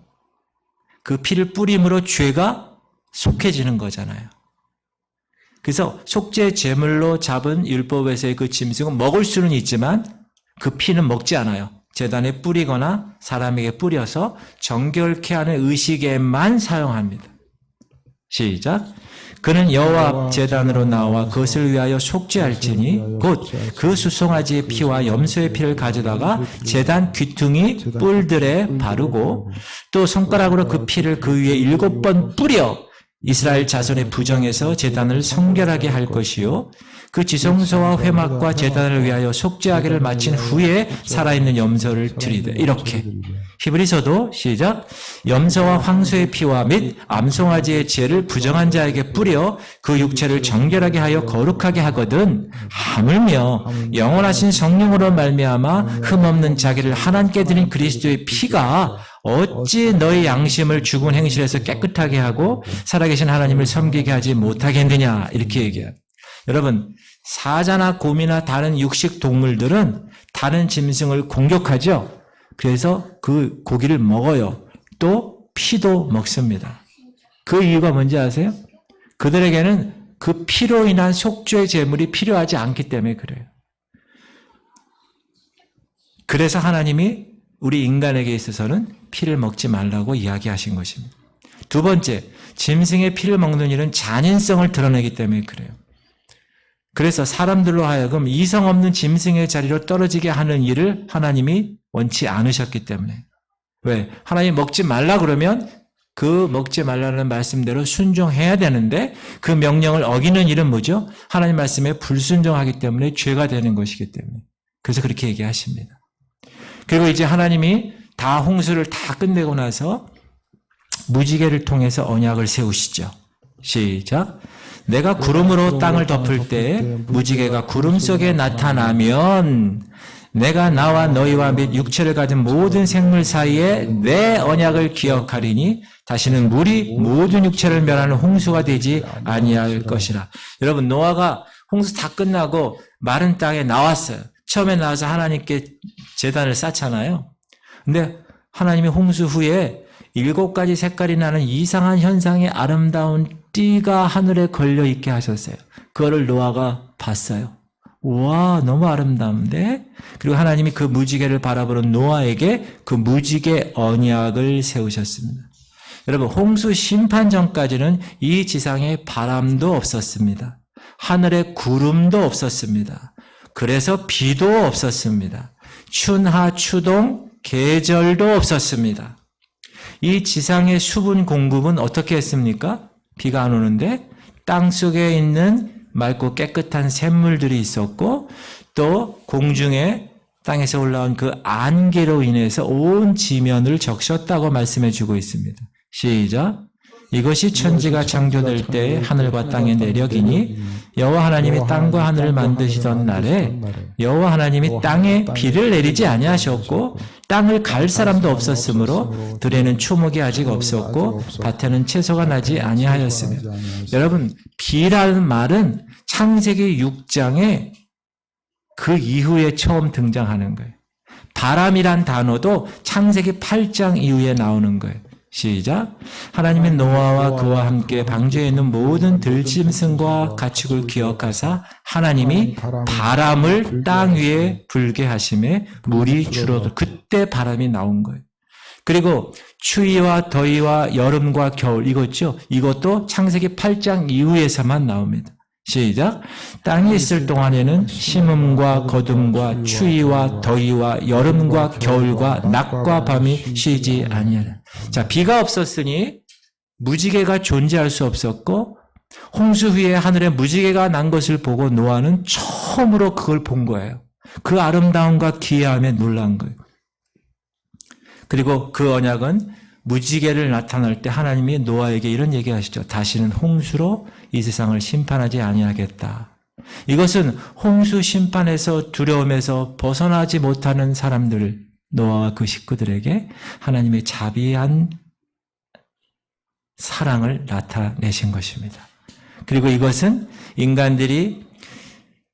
그 피를 뿌림으로 죄가 속해지는 거잖아요. 그래서 속죄 제물로 잡은 율법에서의 그 짐승은 먹을 수는 있지만 그 피는 먹지 않아요. 제단에 뿌리거나 사람에게 뿌려서 정결케 하는 의식에만 사용합니다. 시작. 그는 여호와 제단으로 나와 그것을 위하여 속죄할지니 곧 그 수송아지의 피와 염소의 피를 가져다가 제단 귀퉁이 뿔들에 바르고 또 손가락으로 그 피를 그 위에 7번 뿌려 이스라엘 자손의 부정에서 제단을 성결하게 할 것이요 그 지성소와 회막과 제단을 위하여 속죄하기를 마친 후에 살아있는 염소를 드리되 이렇게 히브리서도 시작 염소와 황소의 피와 및 암송아지의 죄를 부정한 자에게 뿌려 그 육체를 정결하게 하여 거룩하게 하거든 하물며 영원하신 성령으로 말미암아 흠없는 자기를 하나님께 드린 그리스도의 피가 어찌 너희 양심을 죽은 행실에서 깨끗하게 하고 살아계신 하나님을 섬기게 하지 못하겠느냐 이렇게 얘기해요. 여러분 사자나 곰이나 다른 육식 동물들은 다른 짐승을 공격하죠. 그래서 그 고기를 먹어요. 또 피도 먹습니다. 그 이유가 뭔지 아세요? 그들에게는 그 피로 인한 속죄의 제물이 필요하지 않기 때문에 그래요. 그래서 하나님이 우리 인간에게 있어서는 피를 먹지 말라고 이야기하신 것입니다. 두 번째, 짐승의 피를 먹는 일은 잔인성을 드러내기 때문에 그래요. 그래서 사람들로 하여금 이성 없는 짐승의 자리로 떨어지게 하는 일을 하나님이 원치 않으셨기 때문에. 왜? 하나님 먹지 말라 그러면 그 먹지 말라는 말씀대로 순종해야 되는데 그 명령을 어기는 일은 뭐죠? 하나님 말씀에 불순종하기 때문에 죄가 되는 것이기 때문에. 그래서 그렇게 얘기하십니다. 그리고 이제 하나님이 다 홍수를 다 끝내고 나서 무지개를 통해서 언약을 세우시죠. 시작. 내가 구름으로 땅을 덮을 때 무지개가 구름 속에 나타나면 내가 나와 너희와 및 육체를 가진 모든 생물 사이에 내 언약을 기억하리니 다시는 물이 모든 육체를 멸하는 홍수가 되지 아니할 것이라. 여러분 노아가 홍수 다 끝나고 마른 땅에 나왔어요. 처음에 나와서 하나님께 제단을 쌓잖아요. 근데 하나님이 홍수 후에 7가지 색깔이 나는 이상한 현상의 아름다운 띠가 하늘에 걸려 있게 하셨어요. 그거를 노아가 봤어요. 우와, 너무 아름다운데? 그리고 하나님이 그 무지개를 바라보는 노아에게 그 무지개 언약을 세우셨습니다. 여러분, 홍수 심판 전까지는 이 지상에 바람도 없었습니다. 하늘에 구름도 없었습니다. 그래서 비도 없었습니다. 춘하, 추동, 계절도 없었습니다. 이 지상의 수분 공급은 어떻게 했습니까? 비가 안 오는데 땅 속에 있는 맑고 깨끗한 샘물들이 있었고 또 공중에 땅에서 올라온 그 안개로 인해서 온 지면을 적셨다고 말씀해 주고 있습니다. 시작. 이것이 천지가 창조될 때 하늘과 땅의 내력이니 여호와 하나님이 땅과 하늘을 만드시던 날에 여호와 하나님이 땅에 비를 내리지 아니하셨고 땅을 갈 사람도 없었으므로 들에는 초목이 아직 없었고 밭에는 채소가 나지 아니하였습니다. 여러분, 비라는 말은 창세기 6장에 그 이후에 처음 등장하는 거예요. 바람이란 단어도 창세기 8장 이후에 나오는 거예요. 시작. 하나님이 노아와 그와 함께 방주에 있는 모든 들짐승과 가축을 기억하사 하나님이 바람을 땅 위에 불게 하심에 물이 줄어들. 그때 바람이 나온 거예요. 그리고 추위와 더위와 여름과 겨울 이거죠. 이것도 창세기 8장 이후에서만 나옵니다. 시작. 땅에 있을 동안에는 심음과 거둠과 추위와 더위와 여름과 겨울과 낮과 밤이 쉬지 아니하라. 자, 비가 없었으니 무지개가 존재할 수 없었고 홍수 후에 하늘에 무지개가 난 것을 보고 노아는 처음으로 그걸 본 거예요. 그 아름다움과 기이함에 놀란 거예요. 그리고 그 언약은 무지개를 나타날 때 하나님이 노아에게 이런 얘기하시죠. 다시는 홍수로 이 세상을 심판하지 아니하겠다. 이것은 홍수 심판에서 두려움에서 벗어나지 못하는 사람들, 노아와 그 식구들에게 하나님의 자비한 사랑을 나타내신 것입니다. 그리고 이것은 인간들이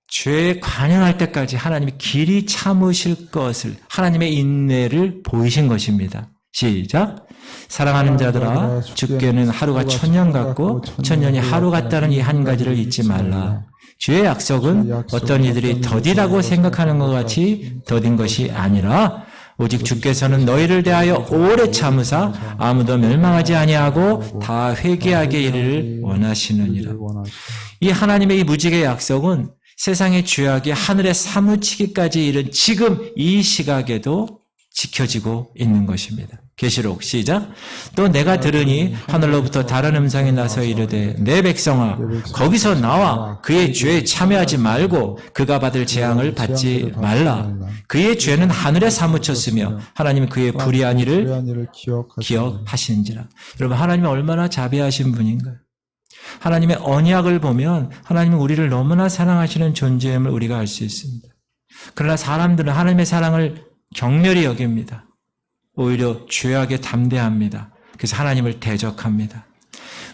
죄에 관영할 때까지 하나님이 길이 참으실 것을 하나님의 인내를 보이신 것입니다. 시작. 사랑하는 자들아 주께는 하루가 1000년 같고 1000년이 하루 같다는 이 한 가지를 잊지 말라. 주의 약속은 어떤 이들이 더디다고 생각하는 것 같이 더딘 것이 아니라 오직 주께서는 너희를 대하여 오래 참으사 아무도 멸망하지 아니하고 다 회개하게 이르를 원하시느니라. 이 하나님의 이 무지개 약속은 세상의 죄악이 하늘에 사무치기까지 이른 지금 이 시각에도 지켜지고 있는 것입니다. 계시록 시작. 또 내가 들으니 하늘로부터 다른 음성이 나서 이르되 내 백성아 거기서 나와 그의 죄에 참여하지 말고 그가 받을 재앙을 받지 말라. 그의 죄는 하늘에 사무쳤으며 하나님은 그의 불의한 일을 기억하시는지라. 여러분 하나님은 얼마나 자비하신 분인가요? 하나님의 언약을 보면 하나님은 우리를 너무나 사랑하시는 존재임을 우리가 알 수 있습니다. 그러나 사람들은 하나님의 사랑을 경멸히 여깁니다. 오히려 죄악에 담대합니다. 그래서 하나님을 대적합니다.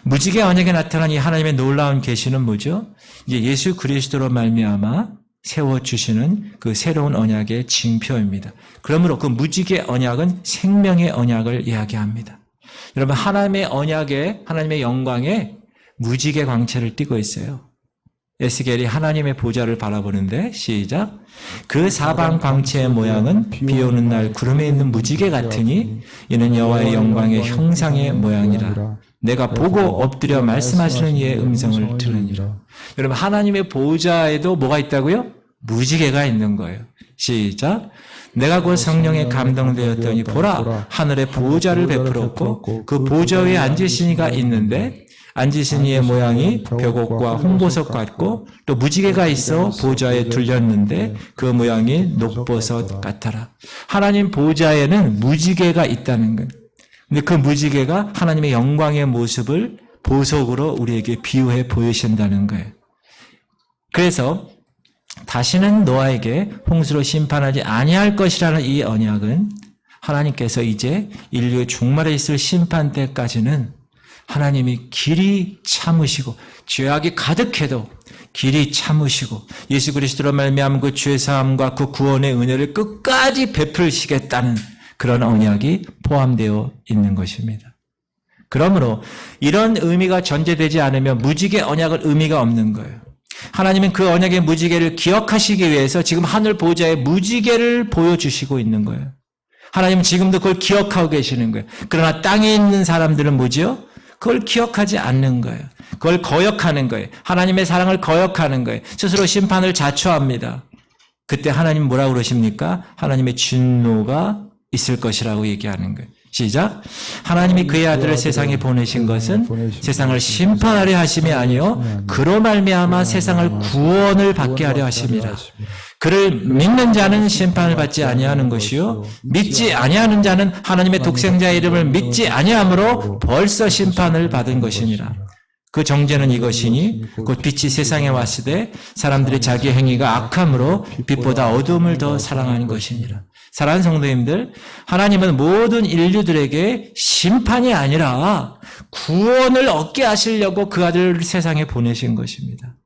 무지개 언약에 나타난 이 하나님의 놀라운 계시는 뭐죠? 이제 예수 그리스도로 말미암아 세워주시는 그 새로운 언약의 징표입니다. 그러므로 그 무지개 언약은 생명의 언약을 이야기합니다. 여러분 하나님의 언약에 하나님의 영광에 무지개 광채를 띠고 있어요. 에스겔이 하나님의 보좌를 바라보는데 시작. 그 사방 광채의 모양은 비 오는 날 구름에 있는 무지개 같으니 이는 여호와의 영광의 형상의 모양이라. 내가 보고 엎드려 말씀하시는 이의 음성을 들으니라. 여러분 하나님의 보좌에도 뭐가 있다고요? 무지개가 있는 거예요. 시작. 내가 곧 성령에 감동되었더니 보라 하늘에 보좌를 베풀었고 그 보좌 위에 앉으신 이가 있는데 앉으신 이의 모양이 벽옥과 홍보석 같고 또 무지개가 있어 보좌에 둘렸는데 그 모양이 녹보석 같아라. 하나님 보좌에는 무지개가 있다는 거예요. 근데 그 무지개가 하나님의 영광의 모습을 보석으로 우리에게 비유해 보이신다는 거예요. 그래서 다시는 노아에게 홍수로 심판하지 아니할 것이라는 이 언약은 하나님께서 이제 인류의 종말에 있을 심판 때까지는 하나님이 길이 참으시고 죄악이 가득해도 길이 참으시고 예수 그리스도로 말미암은 그 죄사함과 그 구원의 은혜를 끝까지 베풀시겠다는 그런 언약이 포함되어 있는 것입니다. 그러므로 이런 의미가 전제되지 않으면 무지개 언약은 의미가 없는 거예요. 하나님은 그 언약의 무지개를 기억하시기 위해서 지금 하늘 보좌에 무지개를 보여주시고 있는 거예요. 하나님은 지금도 그걸 기억하고 계시는 거예요. 그러나 땅에 있는 사람들은 뭐지요? 그걸 기억하지 않는 거예요. 그걸 거역하는 거예요. 하나님의 사랑을 거역하는 거예요. 스스로 심판을 자초합니다. 그때 하나님 뭐라고 그러십니까? 하나님의 진노가 있을 것이라고 얘기하는 거예요. 시작. 하나님이 그의 아들을 세상에 보내신 것은 세상을 심판하려 하심이 아니요 그로 말미암아 세상을 구원을 받게 하려 하심이라. 그를 믿는 자는 심판을 받지 아니하는 것이요 믿지 아니하는 자는 하나님의 독생자의 이름을 믿지 아니함으로 벌써 심판을 받은 것이니라. 그 정죄는 이것이니 곧 빛이 세상에 왔을 때 사람들이 자기 행위가 악함으로 빛보다 어둠을 더 사랑하는 것이니라. 사랑하는 성도님들, 하나님은 모든 인류들에게 심판이 아니라 구원을 얻게 하시려고 그 아들을 세상에 보내신 것입니다.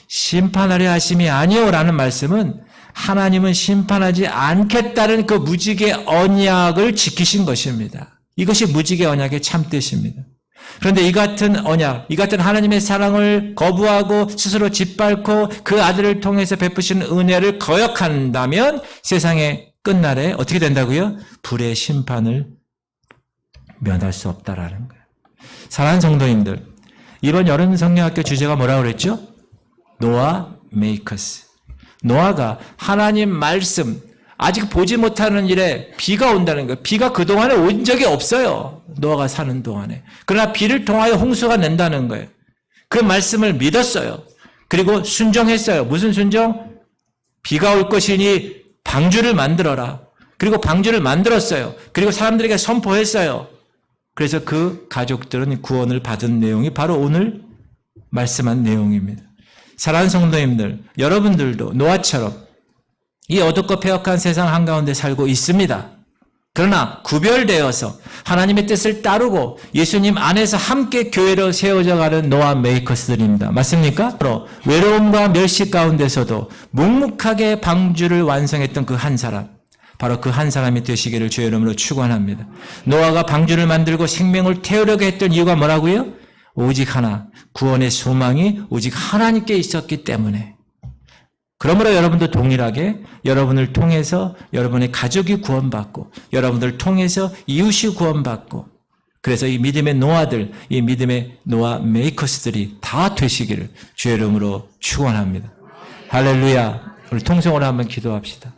심판하려 하심이 아니오라는 말씀은 하나님은 심판하지 않겠다는 그 무지개 언약을 지키신 것입니다. 이것이 무지개 언약의 참뜻입니다. 그런데 이 같은 언약, 이 같은 하나님의 사랑을 거부하고 스스로 짓밟고 그 아들을 통해서 베푸신 은혜를 거역한다면 세상의 끝날에 어떻게 된다고요? 불의 심판을 면할 수 없다라는 거예요. 사랑하는 성도님들, 이번 여름 성령학교 주제가 뭐라고 그랬죠? 노아 메이커스. 노아가 하나님 말씀, 아직 보지 못하는 일에 비가 온다는 거예요. 비가 그동안에 온 적이 없어요. 노아가 사는 동안에. 그러나 비를 통하여 홍수가 낸다는 거예요. 그 말씀을 믿었어요. 그리고 순종했어요. 무슨 순종? 비가 올 것이니 방주를 만들어라. 그리고 방주를 만들었어요. 그리고 사람들에게 선포했어요. 그래서 그 가족들은 구원을 받은 내용이 바로 오늘 말씀한 내용입니다. 사랑하는 성도님들, 여러분들도 노아처럼 이 어둡고 폐역한 세상 한가운데 살고 있습니다. 그러나 구별되어서 하나님의 뜻을 따르고 예수님 안에서 함께 교회로 세워져 가는 노아 메이커스들입니다. 맞습니까? 외로움과 멸시 가운데서도 묵묵하게 방주를 완성했던 그 한 사람, 바로 그 한 사람이 되시기를 주의 이름으로 축원합니다. 노아가 방주를 만들고 생명을 태우려고 했던 이유가 뭐라고요? 오직 하나, 구원의 소망이 오직 하나님께 있었기 때문에. 그러므로 여러분도 동일하게 여러분을 통해서 여러분의 가족이 구원받고 여러분들을 통해서 이웃이 구원받고 그래서 이 믿음의 노아들, 이 믿음의 노아 메이커스들이 다 되시기를 주의 이름으로 축원합니다. 할렐루야. 오늘 통성으로 한번 기도합시다.